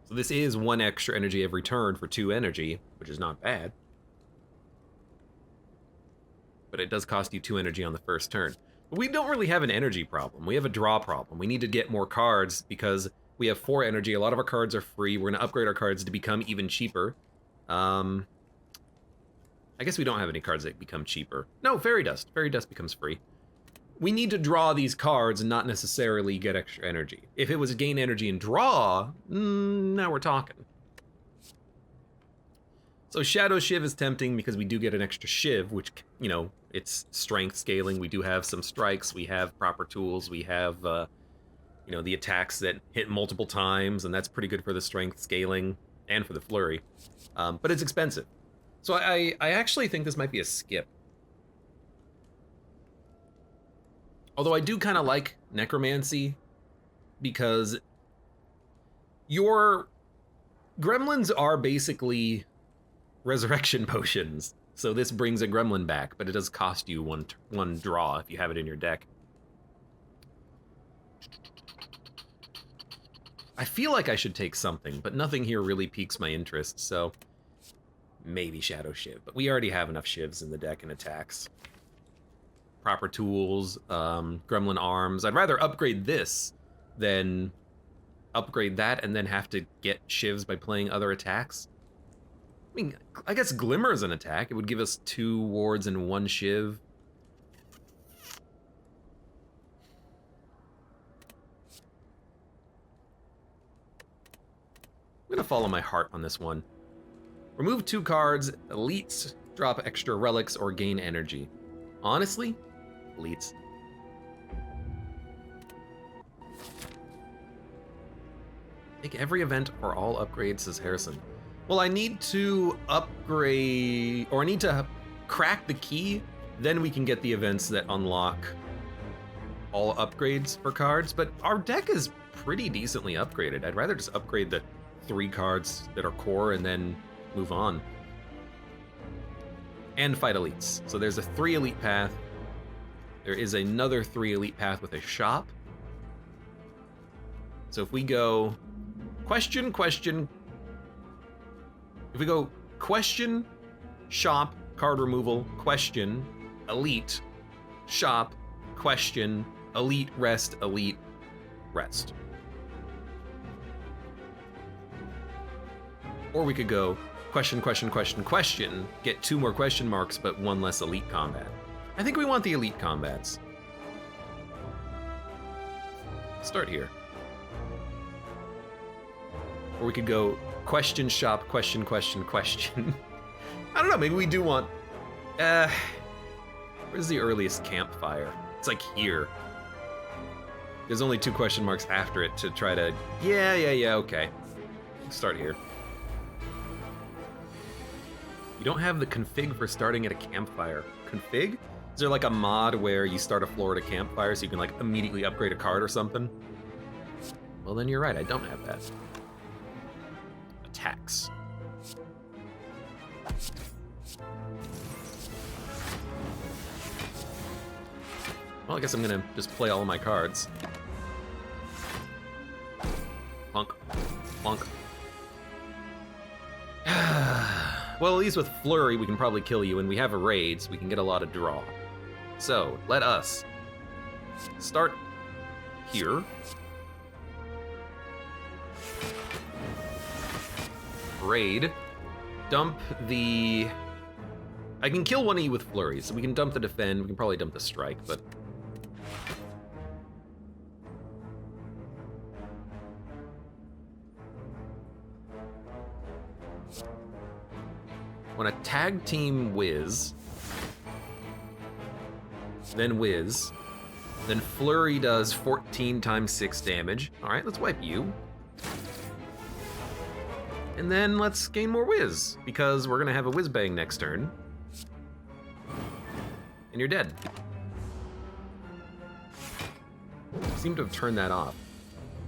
So this is 1 extra energy every turn for 2 energy, which is not bad. But it does cost you 2 energy on the first turn. But we don't really have an energy problem. We have a draw problem. We need to get more cards because we have 4 energy. A lot of our cards are free. We're going to upgrade our cards to become even cheaper. I guess we don't have any cards that become cheaper. No, Fairy Dust. Fairy Dust becomes free. We need to draw these cards and not necessarily get extra energy. If it was gain energy and draw, now we're talking. So Shadow Shiv is tempting because we do get an extra Shiv, which, you know, it's strength scaling. We do have some strikes. We have proper tools. We have, you know, the attacks that hit multiple times, and that's pretty good for the strength scaling and for the flurry. But it's expensive. So I actually think this might be a skip. Although I do kind of like Necromancy because your gremlins are basically resurrection potions. So this brings a gremlin back, but it does cost you one draw if you have it in your deck. I feel like I should take something, but nothing here really piques my interest, so maybe Shadow Shiv. But we already have enough Shivs in the deck and attacks. Proper tools, gremlin arms. I'd rather upgrade this than upgrade that and then have to get Shivs by playing other attacks. I mean, I guess Glimmer is an attack. It would give us 2 wards and 1 Shiv. I'm gonna follow my heart on this one. Remove 2 cards, elites, drop extra relics, or gain energy. Honestly, elites. Make every event or all upgrades, says Harrison. Well, I need to upgrade, or I need to crack the key, then we can get the events that unlock all upgrades for cards, but our deck is pretty decently upgraded. I'd rather just upgrade the 3 cards that are core and then move on. And fight elites. So there's a 3 elite path. There is another 3 elite path with a shop. So if we go question, if we go question, shop, card removal, question, elite, shop, question, elite, rest, rest. Or we could go question, get 2 more question marks, but 1 less elite combat. I think we want the elite combats. Start here. Or we could go question, shop, question. I don't know, maybe we do want... where's the earliest campfire? It's like here. There's only 2 question marks after it to try to... Yeah, okay. Start here. You don't have the config for starting at a campfire. Config? Is there like a mod where you start a floor at a campfire so you can like immediately upgrade a card or something? Well, then you're right, I don't have that. attacks. Well, I guess I'm gonna just play all of my cards. Plunk. Plunk. Well, at least with Flurry, we can probably kill you, and we have a raid, so we can get a lot of draw. So, let us start here. Raid. Dump the... I can kill one of you with Flurry, so we can dump the defend, we can probably dump the strike, but... When a tag team whiz, then whiz, then Flurry does 14 times 6 damage. All right, let's wipe you. And then let's gain more whiz, because we're gonna have a whiz bang next turn. And you're dead. Seem to have turned that off.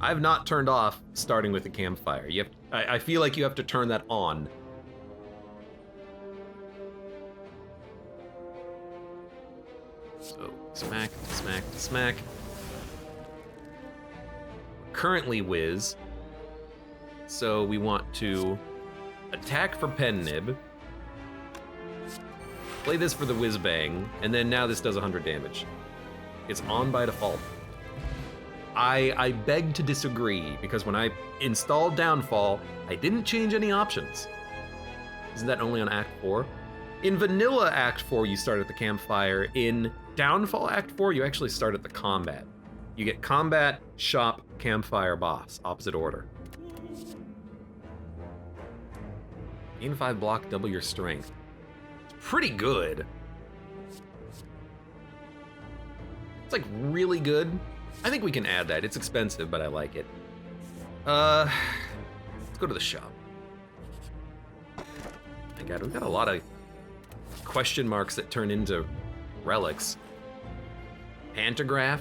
I have not turned off starting with the campfire. You have, I feel like you have to turn that on. So, smack, smack, smack. Currently whiz. So we want to attack for pen nib. Play this for the whiz bang, and then now this does 100 damage. It's on by default. I beg to disagree, because when I installed Downfall, I didn't change any options. Isn't that only on Act 4? In Vanilla Act 4, you start at the campfire. In Downfall Act 4, you actually start at the combat. You get combat, shop, campfire, boss, opposite order. Gain 5 block, double your strength. It's pretty good. It's like really good. I think we can add that. It's expensive, but I like it. Let's go to the shop. My God, we've got a lot of question marks that turn into relics. Pantograph.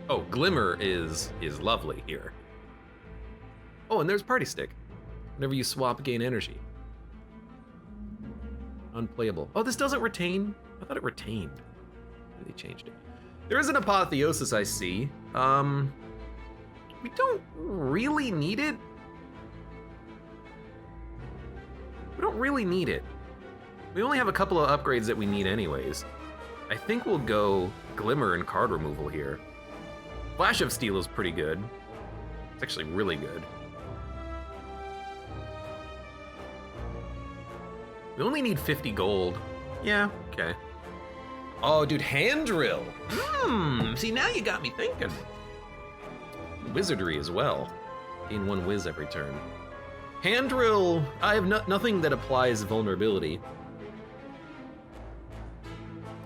Oh, Glimmer is lovely here. Oh, and there's Party Stick. Whenever you swap, gain energy. Unplayable. Oh, this doesn't retain? I thought it retained. They changed it. There is an Apotheosis I see. We don't really need it. We don't really need it. We only have a couple of upgrades that we need anyways. I think we'll go Glimmer and card removal here. Flash of Steel is pretty good. It's actually really good. We only need 50 gold. Yeah, okay. Oh, dude, Hand Drill. See, now you got me thinking. Wizardry as well. Gain 1 whiz every turn. Hand Drill, I have nothing that applies vulnerability.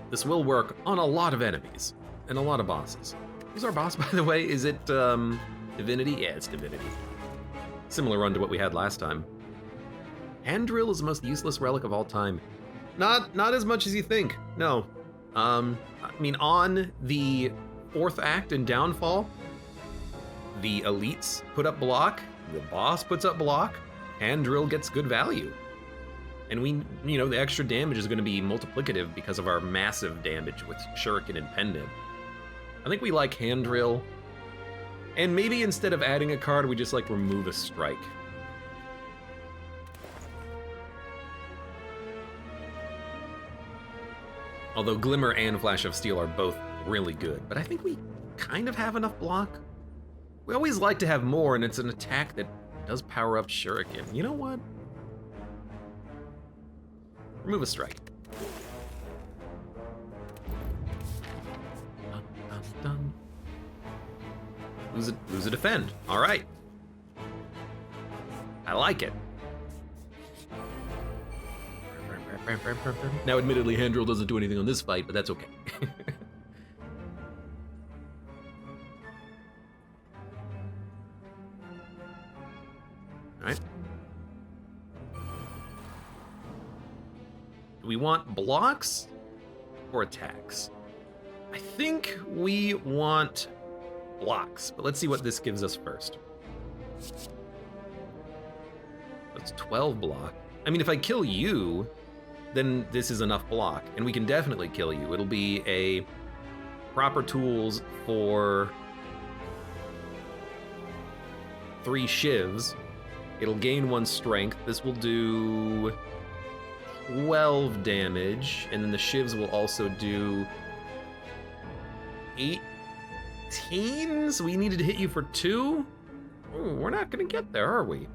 This will work on a lot of enemies and a lot of bosses. Who's our boss, by the way? Is it Divinity? Yeah, it's Divinity. Similar run to what we had last time. Hand Drill is the most useless relic of all time. Not as much as you think, no. I mean, on the 4th act in Downfall, the elites put up block, the boss puts up block, Hand Drill gets good value. And we, you know, the extra damage is gonna be multiplicative because of our massive damage with Shuriken and Pendant. I think we like Hand Drill. And maybe instead of adding a card, we just like remove a strike. Although Glimmer and Flash of Steel are both really good, but I think we kind of have enough block. We always like to have more, and it's an attack that does power up Shuriken. You know what? Remove a strike. Dun, dun, dun. Lose a defend. All right. I like it. Now, admittedly, Hand Drill doesn't do anything on this fight, but that's okay. All right. Do we want blocks or attacks? I think we want blocks, but let's see what this gives us first. It's 12 block. I mean, if I kill you, then this is enough block, and we can definitely kill you. It'll be a proper tools for 3 shivs. It'll gain 1 strength. This will do 12 damage, and then the shivs will also do 18? So we needed to hit you for 2? Ooh, we're not gonna get there, are we?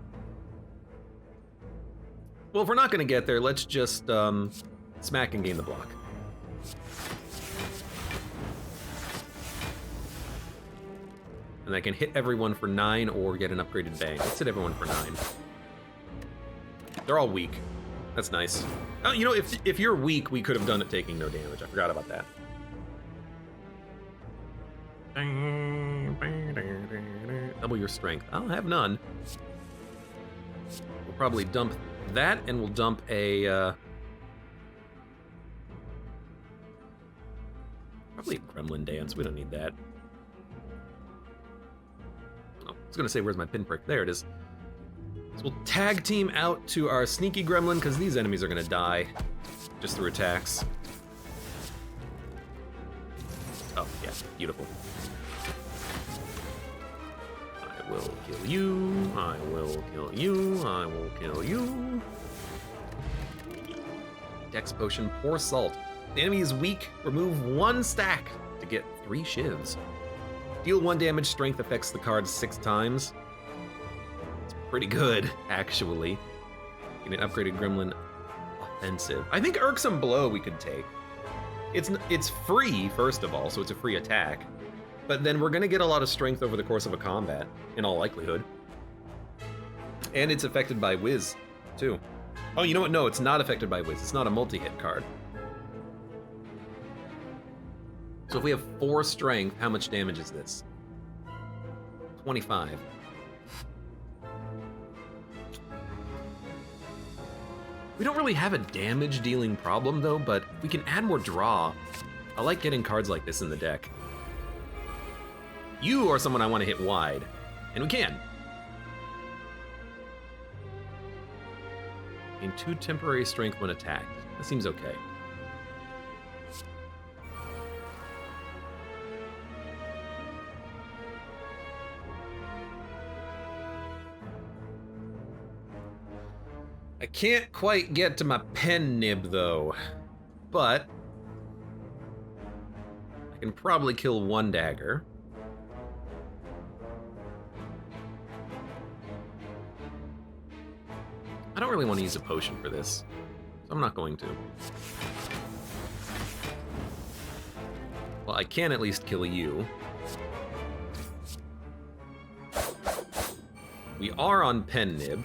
Well, if we're not gonna get there, let's just smack and gain the block. And I can hit everyone for 9 or get an upgraded bang. Let's hit everyone for 9. They're all weak. That's nice. Oh, you know, if you're weak, we could have done it taking no damage. I forgot about that. Double your strength. I'll have none. We'll probably dump that, and we'll dump a... probably a gremlin dance. We don't need that. Oh, I was gonna say, where's my pinprick? There it is. So we'll tag team out to our sneaky gremlin, because these enemies are gonna die just through attacks. Oh, yeah, beautiful. I will kill you, I will kill you, I will kill you. Dex potion, pour salt. The enemy is weak, remove 1 stack to get 3 shivs. Deal 1 damage, strength affects the card 6 times. It's pretty good, actually. Get an upgraded gremlin offensive. I think irksome blow we could take. It's free, first of all, so it's a free attack. But then we're gonna get a lot of strength over the course of a combat, in all likelihood. And it's affected by Whiz, too. Oh, you know what? No, it's not affected by Whiz. It's not a multi-hit card. So if we have 4 strength, how much damage is this? 25. We don't really have a damage-dealing problem, though, but we can add more draw. I like getting cards like this in the deck. You are someone I want to hit wide, and we can. Gain 2 temporary strength when attacked. That seems okay. I can't quite get to my pen nib, though, but I can probably kill 1 dagger. I don't really want to use a potion for this, so I'm not going to. Well, I can at least kill you. We are on pen nib.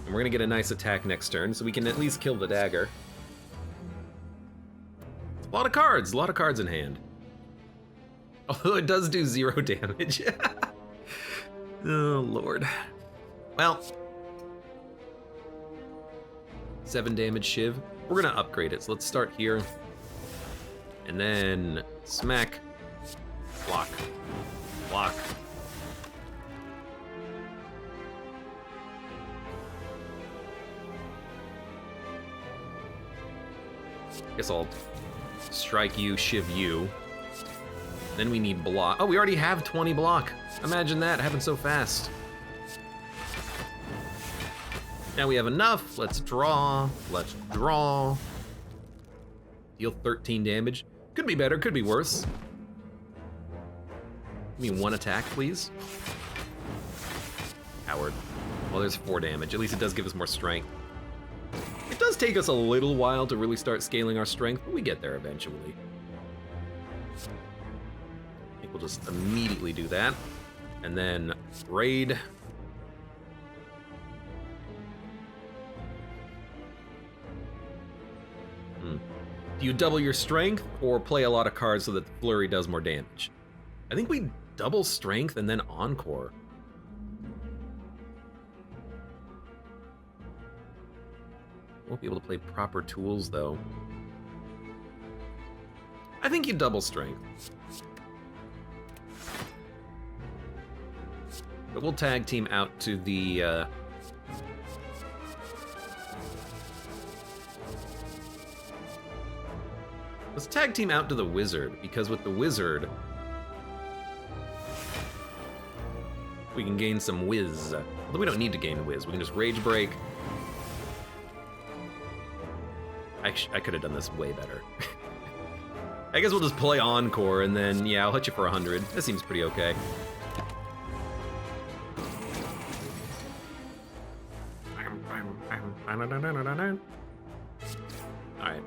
And we're gonna get a nice attack next turn, so we can at least kill the dagger. A lot of cards in hand. Although it does do 0 damage. Oh, Lord. Well, 7 damage shiv. We're gonna upgrade it, so let's start here. And then smack, block, block. Guess I'll strike you, shiv you. Then we need block. Oh, we already have 20 block. Imagine that, happened so fast. Now we have enough. Let's draw. Let's draw. Deal 13 damage. Could be better, could be worse. Give me 1 attack, please. Coward. Well, there's 4 damage. At least it does give us more strength. It does take us a little while to really start scaling our strength, but we get there eventually. I think we'll just immediately do that. And then raid. Do you double your strength or play a lot of cards so that the flurry does more damage? I think we double strength and then encore. Won't be able to play proper tools, though. I think you double strength. But we'll tag team out to the Let's tag team out to the wizard, because with the wizard, we can gain some whiz. Although we don't need to gain whiz, we can just rage break. I could have done this way better. I guess we'll just play Encore, and then, yeah, I'll hit you for 100. That seems pretty okay. Alright.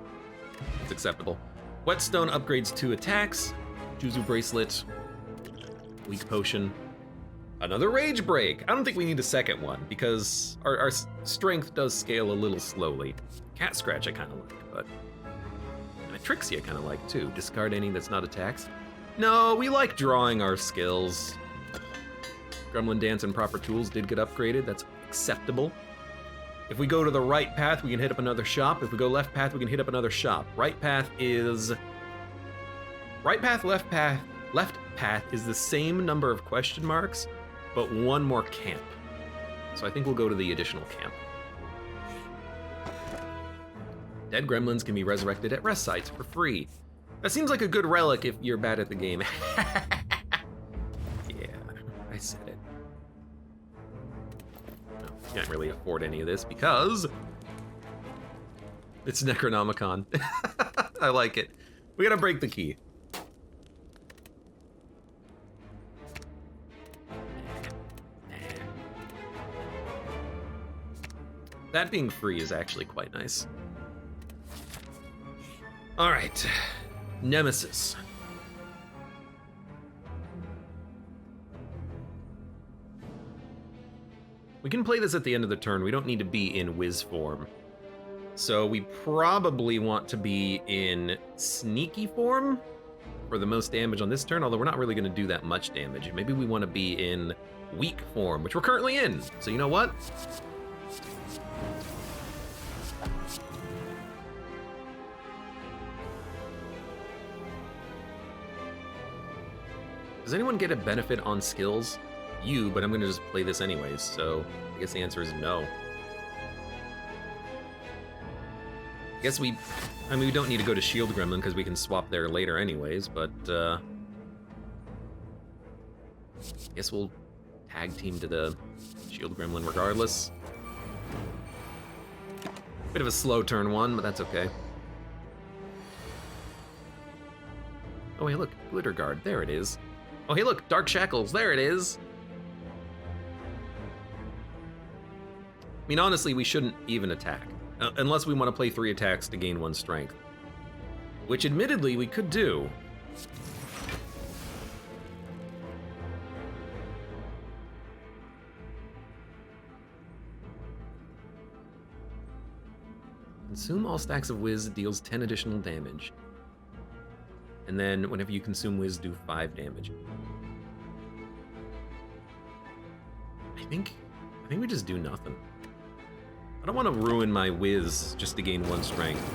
It's acceptable. Whetstone upgrades 2 attacks. Juzu Bracelet. Weak Potion. Another Rage Break! I don't think we need a second one, because our strength does scale a little slowly. Cat Scratch I kind of like, but... And a Trixie I kind of like, too. Discard any that's not attacks. No, we like drawing our skills. Gremlin Dance and Proper Tools did get upgraded. That's acceptable. If we go to the right path, we can hit up another shop. If we go left path, we can hit up another shop. Right path is... Right path, left path... Left path is the same number of question marks, but one more camp. So I think we'll go to the additional camp. Dead gremlins can be resurrected at rest sites for free. That seems like a good relic if you're bad at the game. Yeah, I said it. No, can't really afford any of this because it's Necronomicon. I like it. We gotta break the key. That being free is actually quite nice. All right, Nemesis. We can play this at the end of the turn. We don't need to be in whiz form. So we probably want to be in sneaky form for the most damage on this turn, although we're not really gonna do that much damage. Maybe we wanna be in weak form, which we're currently in. So you know what? Does anyone get a benefit on skills? You, but I'm gonna just play this anyways, so I guess the answer is no. I guess we don't need to go to Shield Gremlin because we can swap there later anyways, but I guess we'll tag team to the Shield Gremlin regardless. Bit of a slow turn one, but that's okay. Oh hey look, Glitter Guard, there it is. Oh, hey, look, Dark Shackles, there it is. I mean, honestly, we shouldn't even attack, unless we want to play 3 attacks to gain 1 strength, which admittedly we could do. Consume all stacks of Whiz deals 10 additional damage. And then whenever you consume Whiz, do 5 damage. I think we just do nothing. I don't want to ruin my Whiz just to gain 1 strength.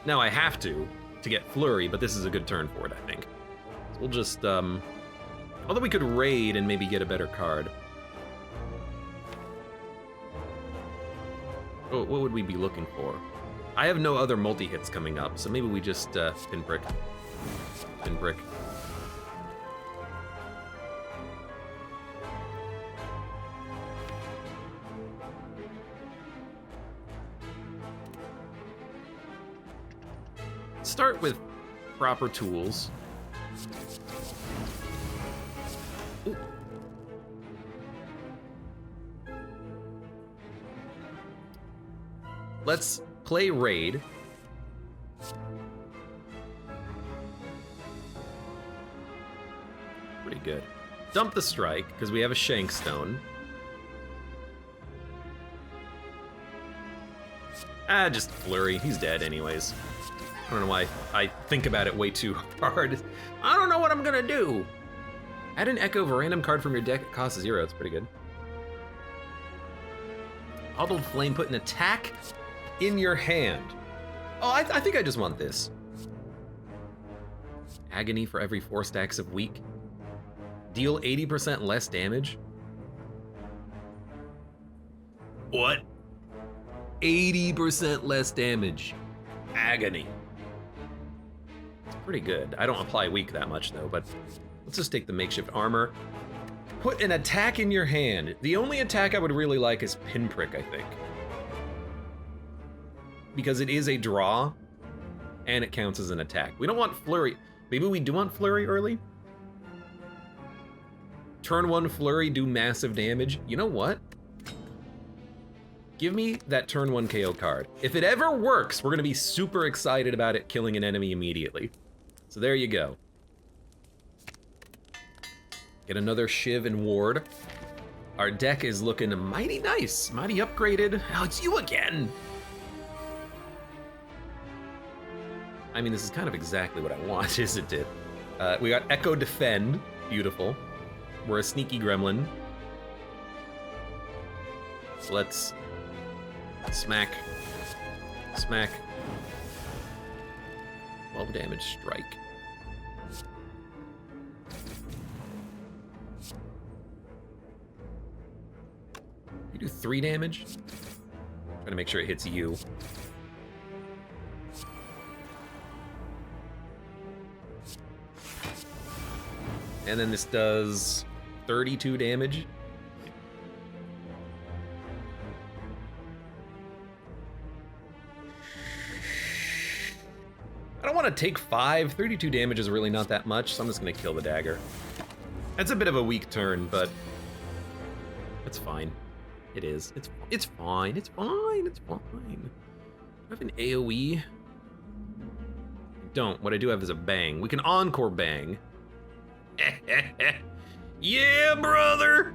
Now I have to get Flurry, but this is a good turn for it, I think. So we'll just, although we could raid and maybe get a better card. Oh, what would we be looking for? I have no other multi-hits coming up, so maybe we just Pinprick. Pinprick. Start with proper tools. Ooh. Let's play Raid. Pretty good. Dump the Strike, because we have a Shankstone. Ah, just Flurry. He's dead anyways. I don't know why I think about it way too hard. I don't know what I'm gonna do. Add an echo of a random card from your deck at cost 0. It's pretty good. Huddled Flame, put an attack in your hand. Oh, I think I just want this. Agony for every 4 stacks of weak. Deal 80% less damage. What? 80% less damage. Agony. It's pretty good. I don't apply weak that much though, but let's just take the makeshift armor. Put an attack in your hand. The only attack I would really like is pinprick, I think. Because it is a draw, and it counts as an attack. We don't want flurry. Maybe we do want flurry early? Turn 1 flurry, do massive damage. You know what? Give me that turn 1 KO card. If it ever works, we're gonna be super excited about it killing an enemy immediately. So there you go. Get another Shiv and Ward. Our deck is looking mighty nice, mighty upgraded. Oh, it's you again. I mean, this is kind of exactly what I want, isn't it? We got Echo Defend, beautiful. We're a sneaky gremlin. So let's smack, smack. 12 damage strike. You do 3 damage? Trying to make sure it hits you. And then this does 32 damage. I don't want to take 5. 32 damage is really not that much, so I'm just going to kill the dagger. That's a bit of a weak turn, but it's fine. It is. It's fine. It's fine. It's fine. Do I have an AoE? I don't. What I do have is a bang. We can encore bang. Yeah, brother!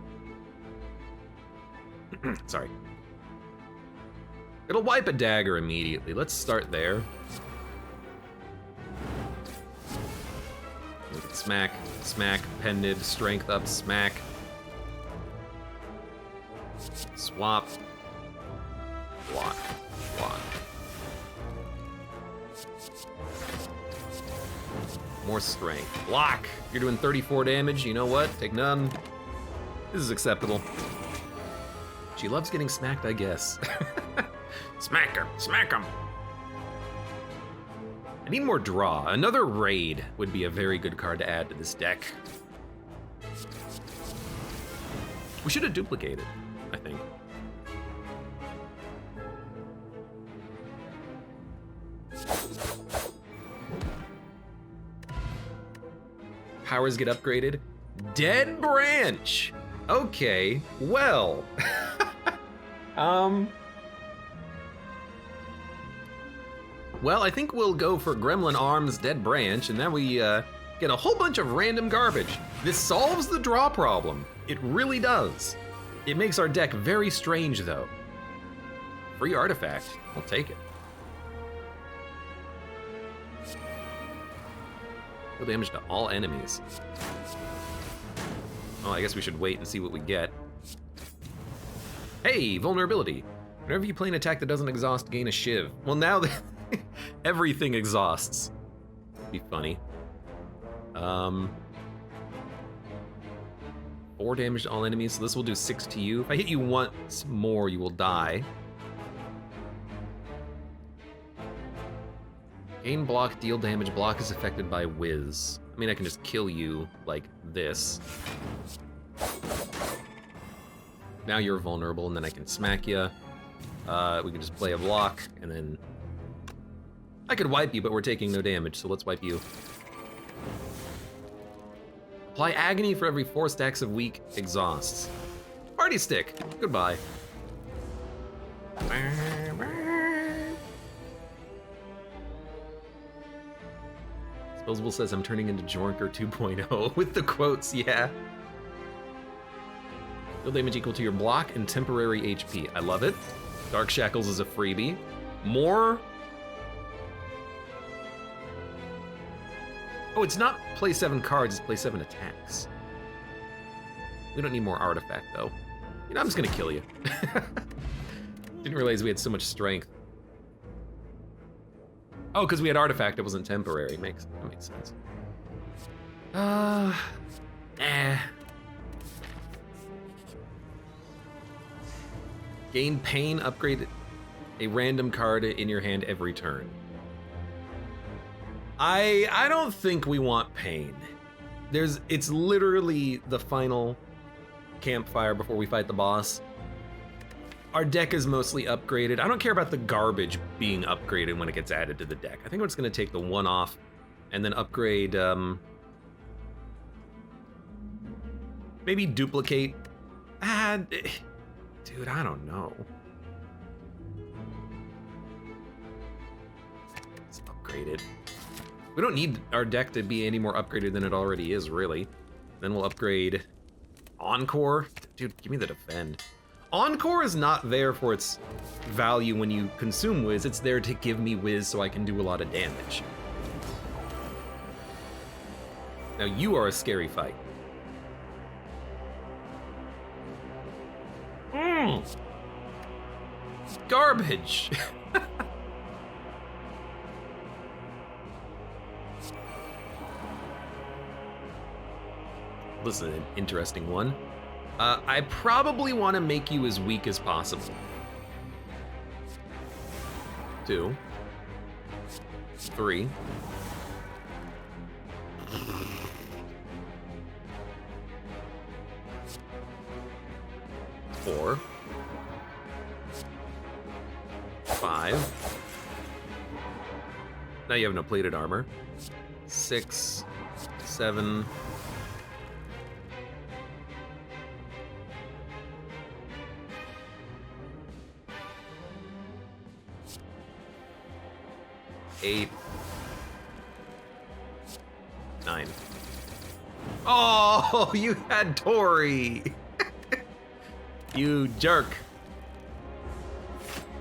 Sorry. It'll wipe a dagger immediately. Let's start there. Smack, smack, pended, strength up, smack. Swap. Block, block. More strength. Block! You're doing 34 damage, you know what? Take none. This is acceptable. She loves getting smacked, I guess. Smack her, smack him! I need more draw. Another raid would be a very good card to add to this deck. We should have duplicated, I think. Powers get upgraded. Dead Branch! Okay, well. Well, I think we'll go for Gremlin Arms Dead Branch, and then we get a whole bunch of random garbage. This solves the draw problem. It really does. It makes our deck very strange, though. Free artifact. I'll take it. Deal damage to all enemies. Oh, I guess we should wait and see what we get. Hey, vulnerability. Whenever you play an attack that doesn't exhaust, gain a Shiv. Well, now that everything exhausts. Be funny. 4 damage to all enemies, so this will do 6 to you. If I hit you once more, you will die. Gain block, deal damage. Block is affected by whiz. I mean, I can just kill you like this. Now you're vulnerable, and then I can smack you. We can just play a block, and then I could wipe you, but we're taking no damage, so let's wipe you. Apply agony for every 4 stacks of weak exhausts. Party stick. Goodbye. Disposable says I'm turning into Jorker 2.0 with the quotes, yeah. Deal damage equal to your block and temporary HP. I love it. Dark Shackles is a freebie. More. Oh, it's not play 7 cards, it's play 7 attacks. We don't need more artifact, though. You know, I'm just gonna kill you. Didn't realize we had so much strength. Oh, because we had artifact, it wasn't temporary. That makes sense. Gain pain, upgrade a random card in your hand every turn. I don't think we want pain. It's literally the final campfire before we fight the boss. Our deck is mostly upgraded. I don't care about the garbage being upgraded when it gets added to the deck. I think we're just gonna take the one off and then upgrade, maybe duplicate. Dude, I don't know. Let's upgrade it. We don't need our deck to be any more upgraded than it already is, really. Then we'll upgrade Encore. Dude, give me the defend. Encore is not there for its value when you consume Wiz. It's there to give me Wiz so I can do a lot of damage. Now you are a scary fight. Garbage. This is an interesting one. I probably want to make you as weak as possible. 2, 3. 4, 5. Now you have no plated armor. 6, 7. 8, 9. Oh, you had Tori. You jerk.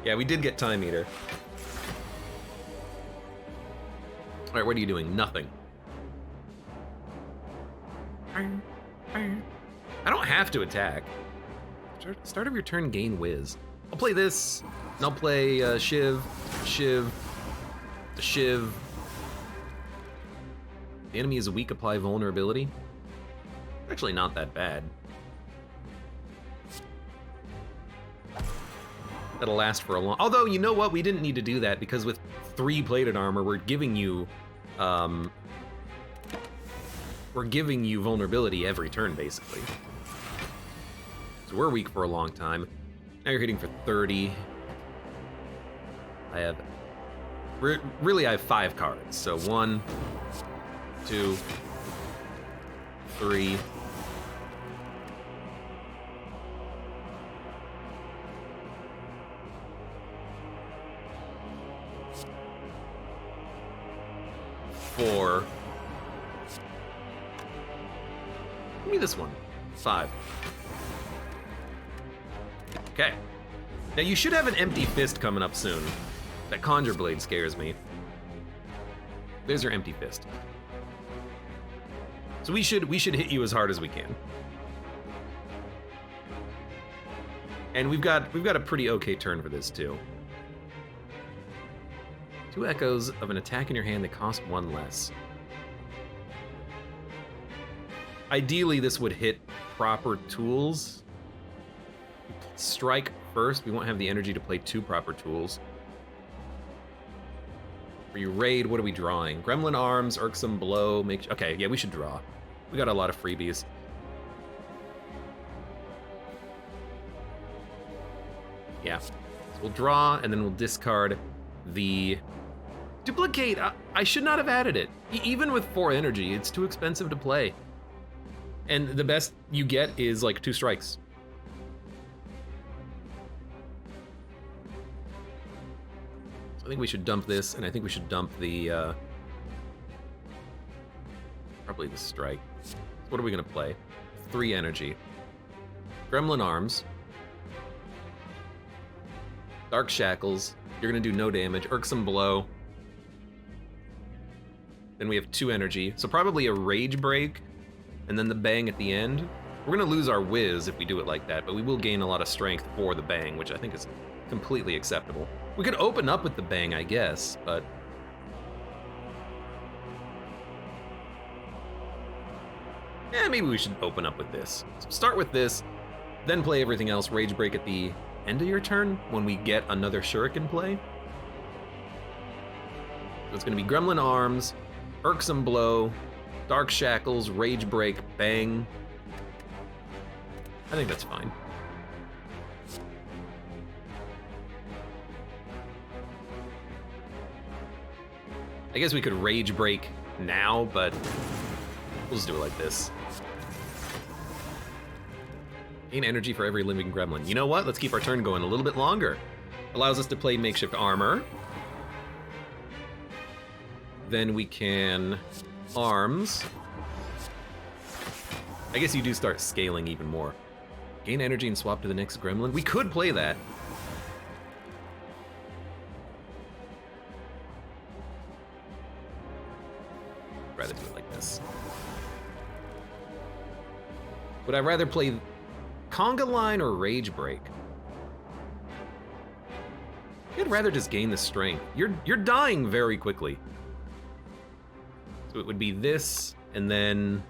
Yeah, we did get Time Eater. All right, what are you doing? Nothing. I don't have to attack. Start of your turn, gain Wiz. I'll play this, and I'll play Shiv. The enemy is weak, apply vulnerability. Actually not that bad. That'll last for a long... Although, you know what? We didn't need to do that because with 3 plated armor, we're giving you vulnerability every turn, basically. So we're weak for a long time. Now you're hitting for 30. I have... Really, I have 5 cards. So 1, 2, 3. Four. Give me this one. 5. Okay. Now you should have an empty fist coming up soon. That Conjure Blade scares me. There's your empty fist. So we should hit you as hard as we can. And we've got a pretty okay turn for this too. 2 echoes of an attack in your hand that cost 1 less. Ideally, this would hit proper tools. Strike first. We won't have the energy to play 2 proper tools. For you raid, what are we drawing? Gremlin Arms, Irksome Blow, okay, yeah, we should draw. We got a lot of freebies. Yeah, so we'll draw, and then we'll discard the... Duplicate! I should not have added it. Even with 4 energy, it's too expensive to play. And the best you get is like 2 strikes. So I think we should dump this, and I think we should dump the, probably the strike. So what are we gonna play? 3 energy. Gremlin Arms. Dark Shackles. You're gonna do no damage. Irksome Blow. Then we have 2 energy. So probably a Rage Break, and then the Bang at the end. We're gonna lose our Whiz if we do it like that, but we will gain a lot of strength for the Bang, which I think is completely acceptable. We could open up with the Bang, I guess, but... yeah, maybe we should open up with this. So start with this, then play everything else. Rage Break at the end of your turn when we get another Shuriken play. So it's going to be Gremlin Arms, Irksome Blow, Dark Shackles, Rage Break, Bang. I think that's fine. I guess we could Rage Break now, but we'll just do it like this. Gain energy for every living gremlin. You know what? Let's keep our turn going a little bit longer. Allows us to play makeshift armor. Then we can arms. I guess you do start scaling even more. Gain energy and swap to the next gremlin. We could play that. I'd rather do it like this. Would I rather play Conga Line or Rage Break? I'd rather just gain the strength. You're dying very quickly. So it would be this, and then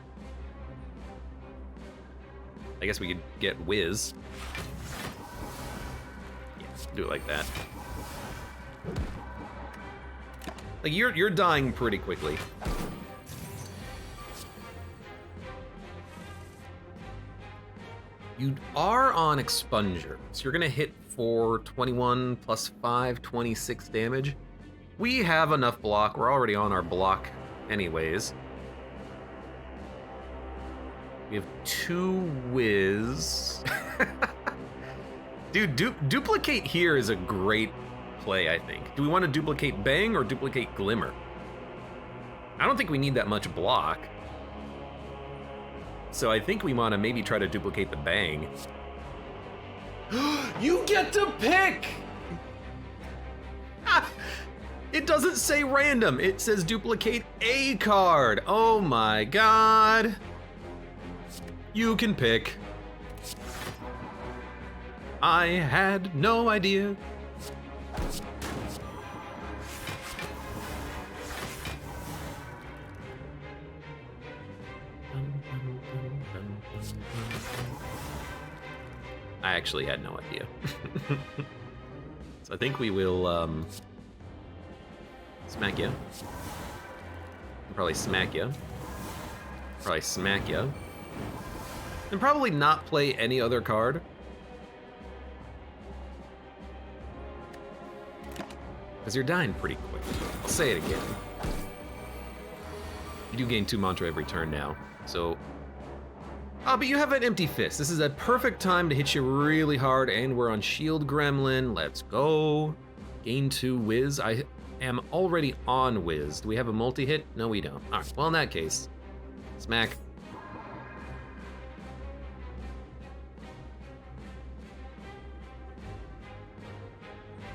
I guess we could get Whiz. Yeah, do it like that. Like you're dying pretty quickly. You are on Expunger, so you're gonna hit for 21 plus 5, 26 damage. We have enough block. We're already on our block anyways. We have 2 Whiz. Dude, duplicate here is a great play, I think. Do we want to duplicate Bang or duplicate Glimmer? I don't think we need that much block. So I think we want to maybe try to duplicate the Bang. You get to pick! Ah, it doesn't say random, it says duplicate a card. Oh my god. You can pick. I had no idea. I actually had no idea. So I think we will smack you. Probably smack you. Probably smack you. And probably not play any other card. Because you're dying pretty quick. I'll say it again. You do gain 2 mantra every turn now, so... Oh, but you have an empty fist. This is a perfect time to hit you really hard, and we're on Shield Gremlin. Let's go. Gain 2 Whiz. I am already on Whiz. Do we have a multi-hit? No, we don't. All right, well, in that case, smack.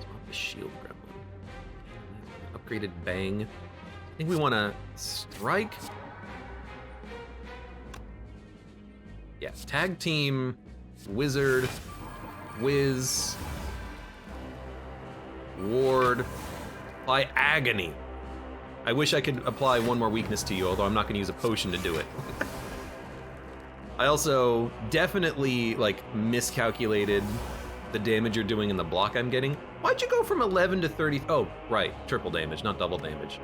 Swap the Shield Gremlin. Upgraded Bang. I think we want to strike. Yeah, tag team, wizard, whiz, ward, apply agony. I wish I could apply one more weakness to you, although I'm not gonna use a potion to do it. I also definitely miscalculated the damage you're doing and the block I'm getting. Why'd you go from 11 to 30? Oh, right, triple damage, not double damage.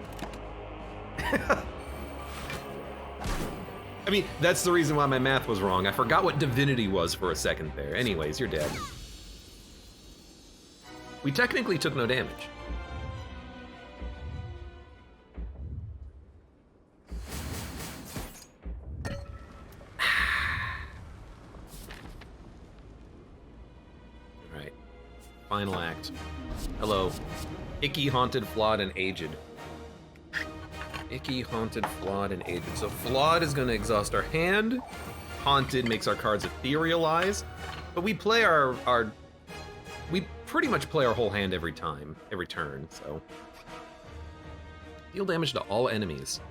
I mean, that's the reason why my math was wrong. I forgot what divinity was for a second there. Anyways, you're dead. We technically took no damage. All right, final act. Hello, icky, haunted, flawed, and aged. Icky, haunted, flawed, and aged. So flawed is going to exhaust our hand. Haunted makes our cards etherealize. But we play we pretty much play our whole hand every time, every turn, so. Deal damage to all enemies.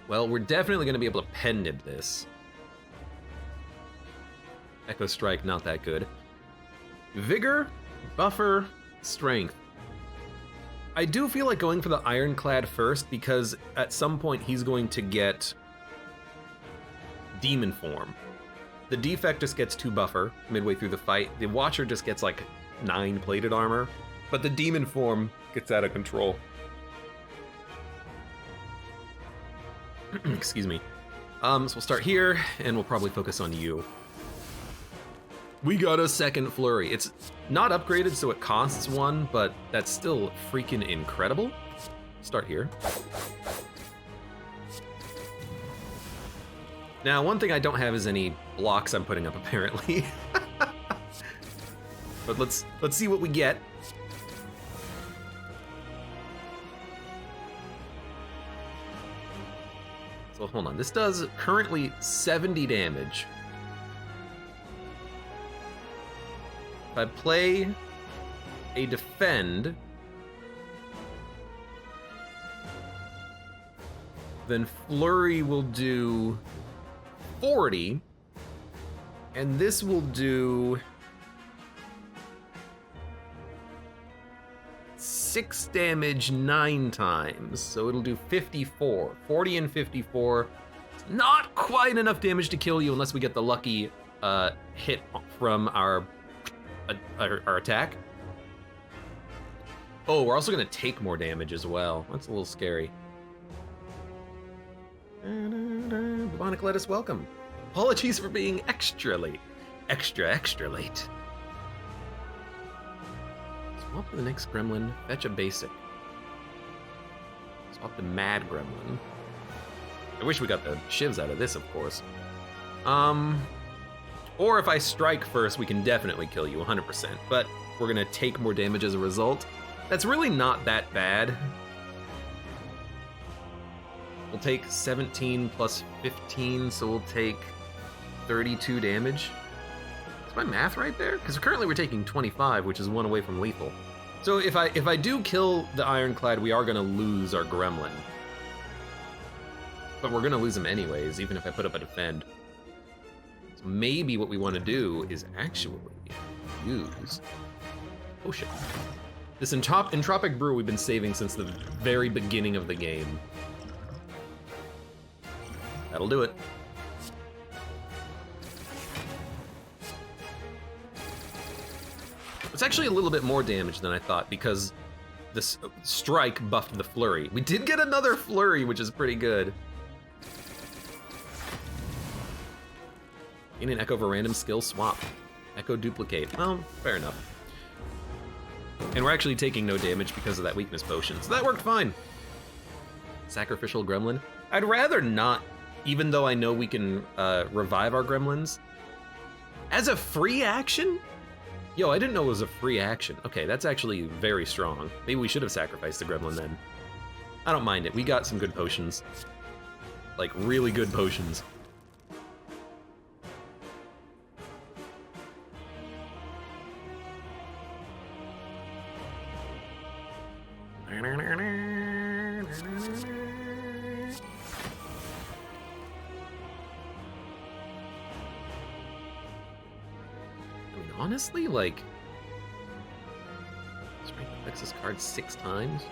Well, we're definitely going to be able to pendant this. Echo Strike, not that good. Vigor, Buffer, Strength. I do feel like going for the Ironclad first because at some point he's going to get Demon Form. The defect just gets 2 buffer midway through the fight. The Watcher just gets like 9 plated armor, but the demon form gets out of control. Excuse me. So we'll start here, and we'll probably focus on you. We got a second flurry. It's not upgraded, so it costs 1, but that's still freaking incredible. Start here. Now, one thing I don't have is any blocks I'm putting up, apparently. But let's see what we get. So hold on, this does currently 70 damage. If I play a defend, then Flurry will do 40, and this will do 6 damage 9 times, so it'll do 54. 40 and 54. It's not quite enough damage to kill you unless we get the lucky hit from our attack. Oh, we're also gonna take more damage as well. That's a little scary. Bubonic Lettuce, welcome. Apologies for being extra late. Extra late. Swap the next gremlin, fetch a basic. Swap the mad gremlin. I wish we got the shivs out of this, of course. Or if I strike first, we can definitely kill you, 100%. But we're gonna take more damage as a result. That's really not that bad. We'll take 17 plus 15, so we'll take 32 damage. Is my math right there? Because currently we're taking 25, which is 1 away from lethal. So if I do kill the Ironclad, we are gonna lose our gremlin. But we're gonna lose him anyways, even if I put up a defend. So maybe what we want to do is actually use potion. This entropic brew we've been saving since the very beginning of the game. That'll do it. It's actually a little bit more damage than I thought because this strike buffed the flurry. We did get another flurry, which is pretty good. In an echo of a random skill swap. Echo duplicate. Well, fair enough. And we're actually taking no damage because of that weakness potion, so that worked fine. Sacrificial gremlin. I'd rather not, even though I know we can revive our gremlins. As a free action? Yo, I didn't know it was a free action. Okay, that's actually very strong. Maybe we should have sacrificed the gremlin then. I don't mind it. We got some good potions. Like, really good potions. Honestly, like, strike affects this card 6 times.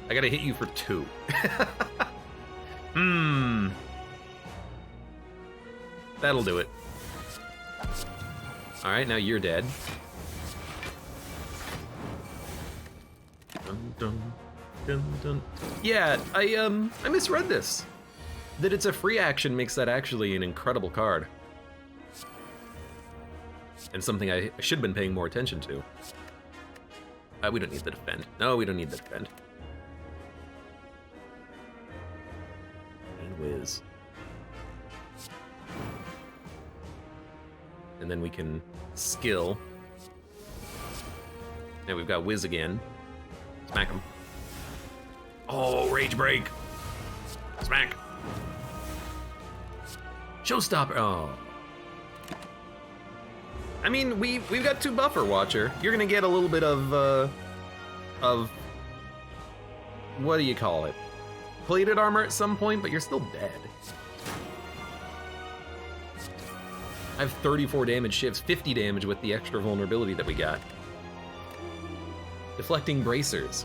I gotta hit you for 2. That'll do it. All right, now you're dead. Dun, dun. Dun, dun. Yeah, I misread this. That it's a free action makes that actually an incredible card. And something I should have been paying more attention to. We don't need the defend. No, we don't need the defend. And whiz. And then we can skill. Now we've got whiz again. Smack him. Oh, rage break. Smack. Showstopper. Oh. I mean, we've got 2 buffer, Watcher. You're gonna get a little bit of what do you call it? Plated armor at some point, but you're still dead. I have 34 damage shifts, 50 damage with the extra vulnerability that we got. Deflecting bracers.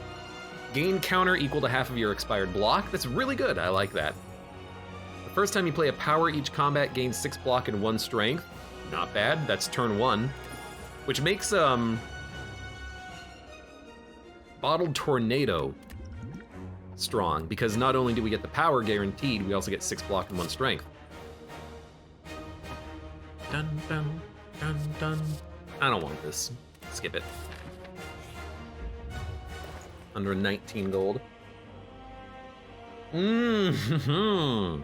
Gain counter equal to half of your expired block. That's really good. I like that. The first time you play a power, each combat gains 6 block and 1 strength. Not bad. That's turn 1. Which makes Bottled Tornado strong, because not only do we get the power guaranteed, we also get 6 block and 1 strength. Dun dun dun dun. I don't want this. Skip it. Under 19 gold. Mm-hmm.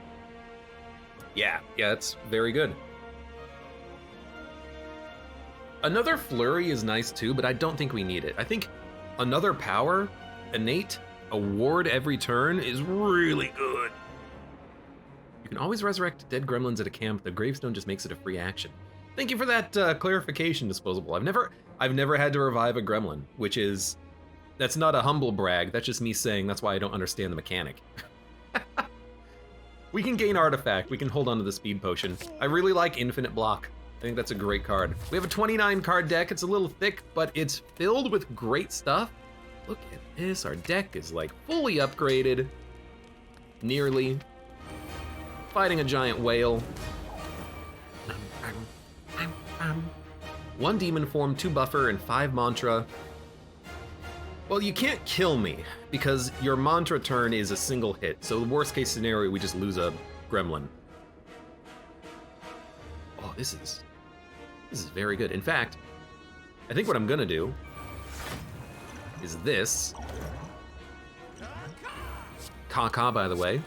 Yeah, it's very good. Another flurry is nice too, but I don't think we need it. I think another power, innate, a ward every turn is really good. You can always resurrect dead gremlins at a camp. The gravestone just makes it a free action. Thank you for that clarification, Disposable. I've never had to revive a gremlin, which is, that's not a humble brag. That's just me saying that's why I don't understand the mechanic. We can gain artifact. We can hold on to the speed potion. I really like infinite block. I think that's a great card. We have a 29 card deck. It's a little thick, but it's filled with great stuff. Look at this. Our deck is like fully upgraded. Nearly. Fighting a giant whale. 1 demon form, 2 buffer, and 5 mantra. Well, you can't kill me because your mantra turn is a single hit. So the worst case scenario, we just lose a gremlin. Oh, this is very good. In fact, I think what I'm gonna do is this. Kaka, by the way.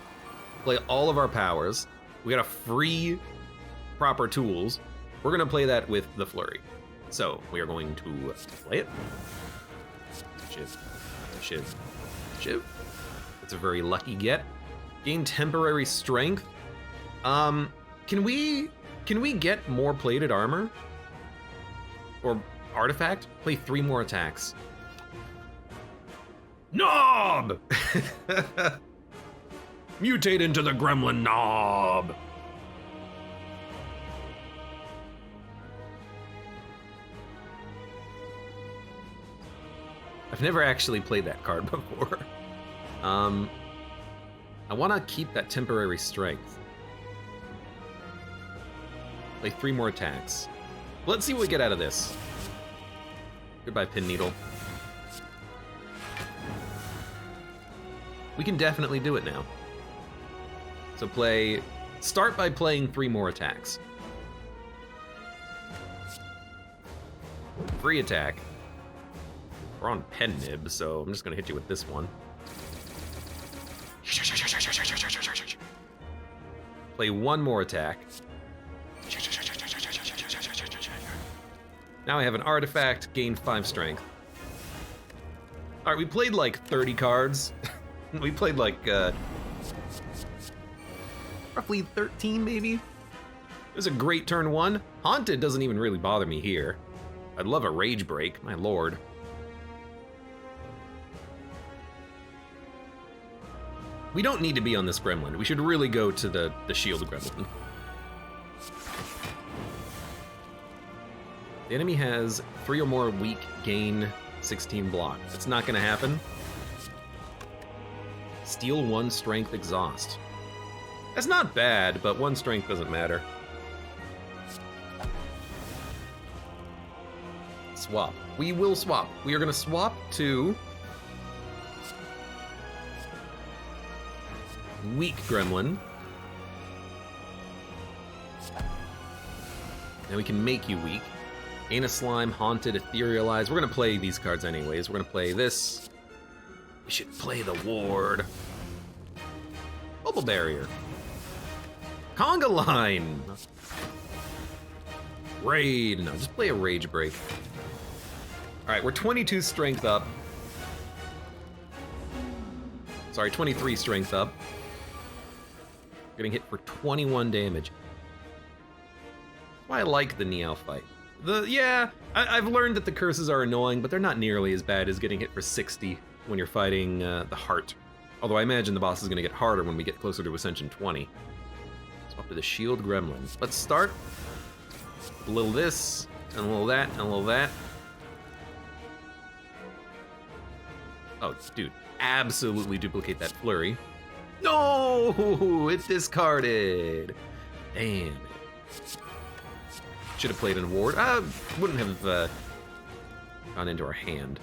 Play all of our powers. We got a free proper tools. We're gonna play that with the flurry. So we are going to play it. Shiv. That's a very lucky get. Gain temporary strength. Can we get more plated armor? Or artifact? Play 3 more attacks. Knob! Mutate into the gremlin knob! I've never actually played that card before. I want to keep that temporary strength. Play 3 more attacks. Let's see what we get out of this. Goodbye, Pin Needle. We can definitely do it now. So start by playing 3 more attacks. Free attack. We're on Pen Nib, so I'm just gonna hit you with this one. Play 1 more attack. Now I have an artifact, gain 5 strength. All right, we played like 30 cards. We played like roughly 13 maybe. It was a great turn 1. Haunted doesn't even really bother me here. I'd love a rage break, my lord. We don't need to be on this gremlin. We should really go to the shield gremlin. The enemy has 3 or more weak, gain 16 block. That's not gonna happen. Steal 1 strength exhaust. That's not bad, but 1 strength doesn't matter. Swap. We will swap. We are gonna swap to weak gremlin. Now we can make you weak. Ain't a Slime, Haunted, Etherealize. We're gonna play these cards anyways. We're gonna play this. We should play the Ward. Bubble Barrier. Conga Line. Raid. No, just play a Rage Break. All right, we're 22 strength up. Sorry, 23 strength up. Getting hit for 21 damage. That's why I like the Niao fight. I've learned that the curses are annoying, but they're not nearly as bad as getting hit for 60 when you're fighting the Heart. Although I imagine the boss is going to get harder when we get closer to Ascension 20. Swap to the Shield Gremlin. Let's start with a little this, and a little that, and a little that. Oh, dude, absolutely duplicate that flurry. No, it's discarded. Damn. Should have played an ward. Wouldn't have gone into our hand.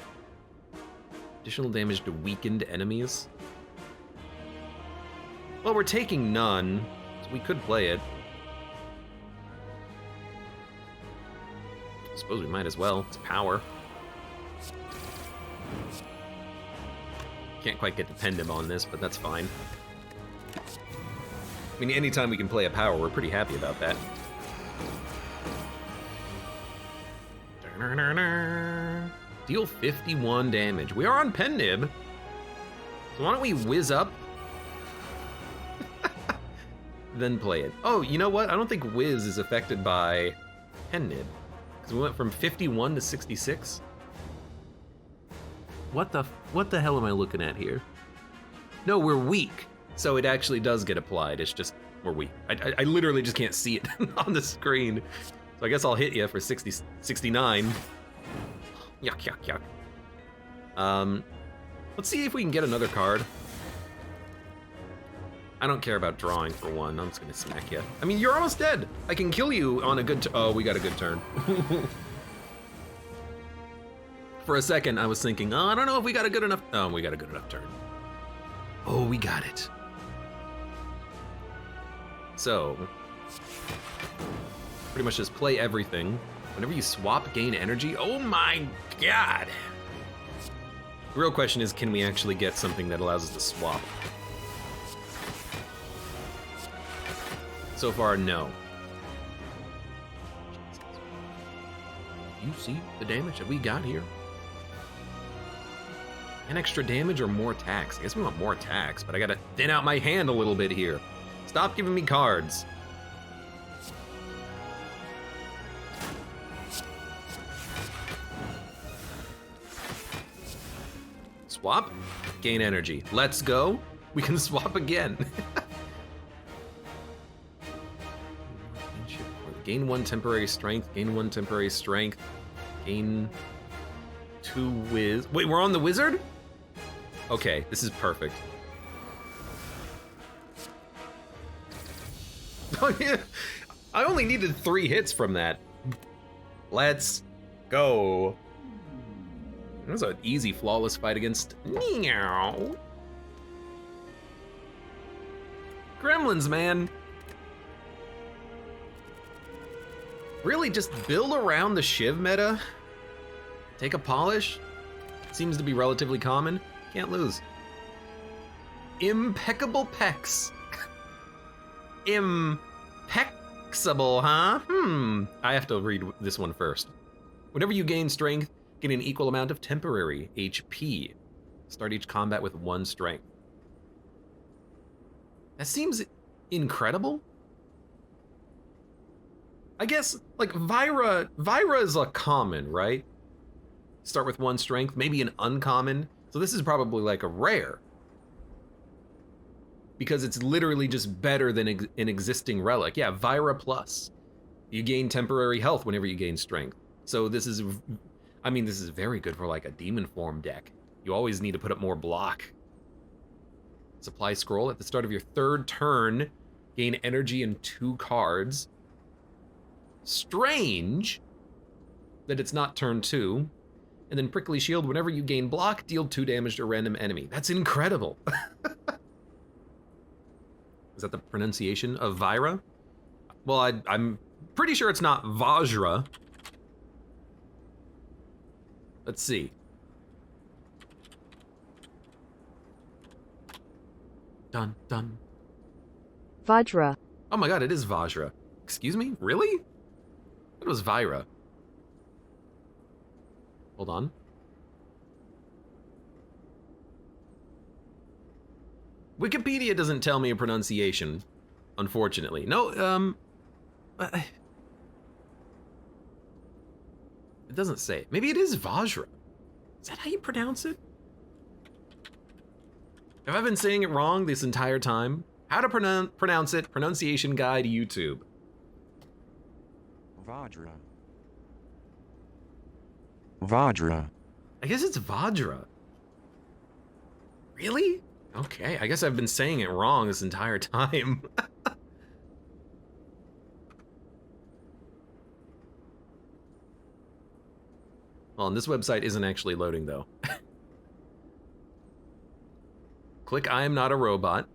Additional damage to weakened enemies. Well, we're taking none, so we could play it. I suppose we might as well. It's power. Can't quite get dependent on this, but that's fine. I mean, anytime we can play a power, we're pretty happy about that. Deal 51 damage. We are on pen nib. So why don't we whiz up? Then play it. Oh, you know what? I don't think whiz is affected by pen nib. Because we went from 51 to 66. What the hell am I looking at here? No, we're weak. So it actually does get applied. It's just we're weak. I literally just can't see it on the screen. So I guess I'll hit you for 69. Yuck. Let's see if we can get another card. I don't care about drawing for one. I'm just gonna smack you. I mean, you're almost dead. I can kill you on a good oh, we got a good turn. For a second, I was thinking, oh, I don't know if we got a good enough. Oh, we got a good enough turn. Oh, we got it. So, pretty much just play everything. Whenever you swap, gain energy. Oh my god. The real question is, can we actually get something that allows us to swap? So far, no. You see the damage that we got here? An extra damage or more attacks? I guess we want more attacks, but I gotta thin out my hand a little bit here. Stop giving me cards. Swap, gain energy. Let's go. We can swap again. Gain 1 temporary strength, gain 1 temporary strength, gain 2 whiz. Wait, we're on the wizard? Okay, this is perfect. Oh yeah, I only needed 3 hits from that. Let's go. That was an easy, flawless fight against Meow. Gremlins, man. Really, just build around the Shiv meta. Take a polish. Seems to be relatively common. Can't lose. Impeccable pecs. Impeccable, huh? I have to read this one first. Whenever you gain strength, get an equal amount of temporary HP. Start each combat with 1 strength. That seems incredible. I guess, like, Vira is a common, right? Start with 1 strength, maybe an uncommon. So this is probably like a rare. Because it's literally just better than an existing relic. Yeah, Vira plus. You gain temporary health whenever you gain strength. So this is, I mean, this is very good for like a demon form deck. You always need to put up more block. Supply scroll at the start of your 3rd turn. Gain energy in 2 cards. Strange that it's not turn 2. And then prickly shield, whenever you gain block, deal 2 damage to a random enemy. That's incredible. Is that the pronunciation of Vira? Well, I'm pretty sure it's not Vajra. Let's see. Dun dun. Vajra. Oh my god, it is Vajra. Excuse me? Really? It was Vira. Hold on. Wikipedia doesn't tell me a pronunciation, unfortunately. No, it doesn't say it. Maybe it is Vajra. Is that how you pronounce it? Have I been saying it wrong this entire time? How to pronounce it, pronunciation guide YouTube. Vajra. Vajra. I guess it's Vajra. Really? Okay, I guess I've been saying it wrong this entire time. Well, and this website isn't actually loading, though. Click I am not a robot.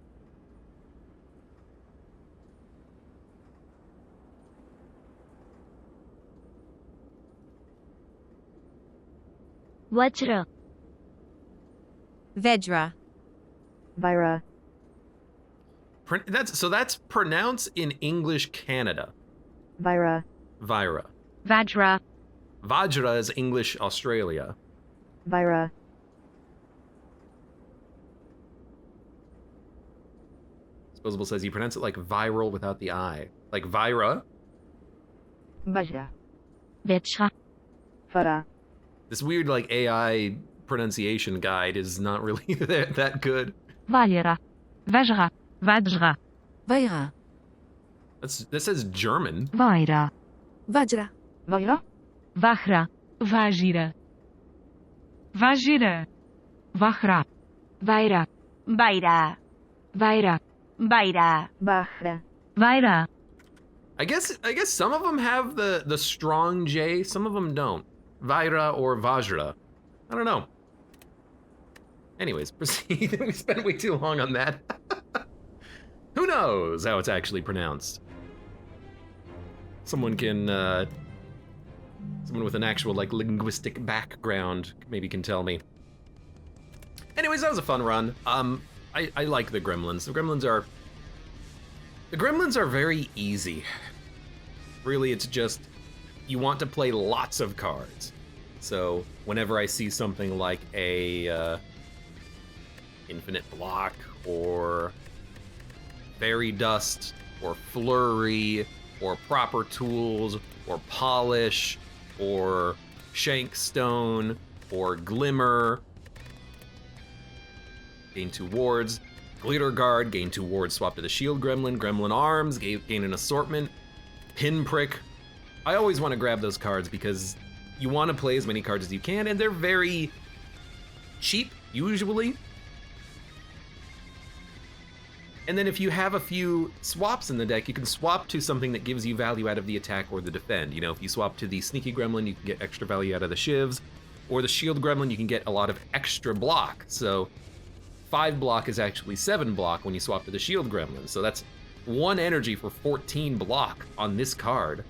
Vajra. Vedra. Vira. That's pronounced in English Canada. Vira. Vira. Vajra. Vajra is English Australia. Vira. Disposable says you pronounce it like viral without the I. Like Vira. Vajra. Vajra. Fara. This weird like AI pronunciation guide is not really that good. Vajra. Vajra. Vajra. Vaira. This says German. Vaira. Vajra. Vajra. Vajra. Vajira. Vajira. Vajra. Vaira. Vaira. Vaira. Vaira. Bahra. Vaira. I guess some of them have the strong J, some of them don't. Vaira or Vajra. I don't know. Anyways, proceed. We spent way too long on that. Who knows how it's actually pronounced? Someone with an actual like linguistic background maybe can tell me. Anyways, that was a fun run. I like the Gremlins. The Gremlins are very easy. Really, it's just you want to play lots of cards. So whenever I see something like a Infinite Block or Fairy Dust or Flurry or Proper Tools or Polish or Shankstone or Glimmer, gain 2 wards. Glitter Guard, gain 2 wards, swap to the Shield Gremlin. Gremlin Arms, gain an assortment. Pinprick. I always want to grab those cards because you want to play as many cards as you can, and they're very cheap, usually. And then if you have a few swaps in the deck, you can swap to something that gives you value out of the attack or the defend. You know, if you swap to the Sneaky Gremlin, you can get extra value out of the Shivs, or the Shield Gremlin, you can get a lot of extra block. So 5 block is actually 7 block when you swap to the Shield Gremlin. So that's 1 energy for 14 block on this card.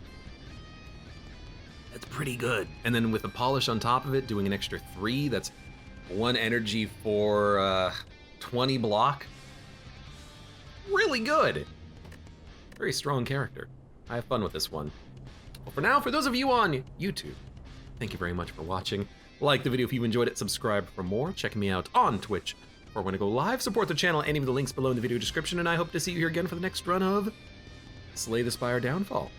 That's pretty good. And then with the Polish on top of it, doing an extra 3, that's 1 energy for 20 block. Really good. Very strong character. I have fun with this one. Well, for now, for those of you on YouTube, thank you very much for watching. Like the video if you enjoyed it, subscribe for more. Check me out on Twitch or when I go live. Support the channel, any of the links below in the video description, and I hope to see you here again for the next run of Slay the Spire Downfall.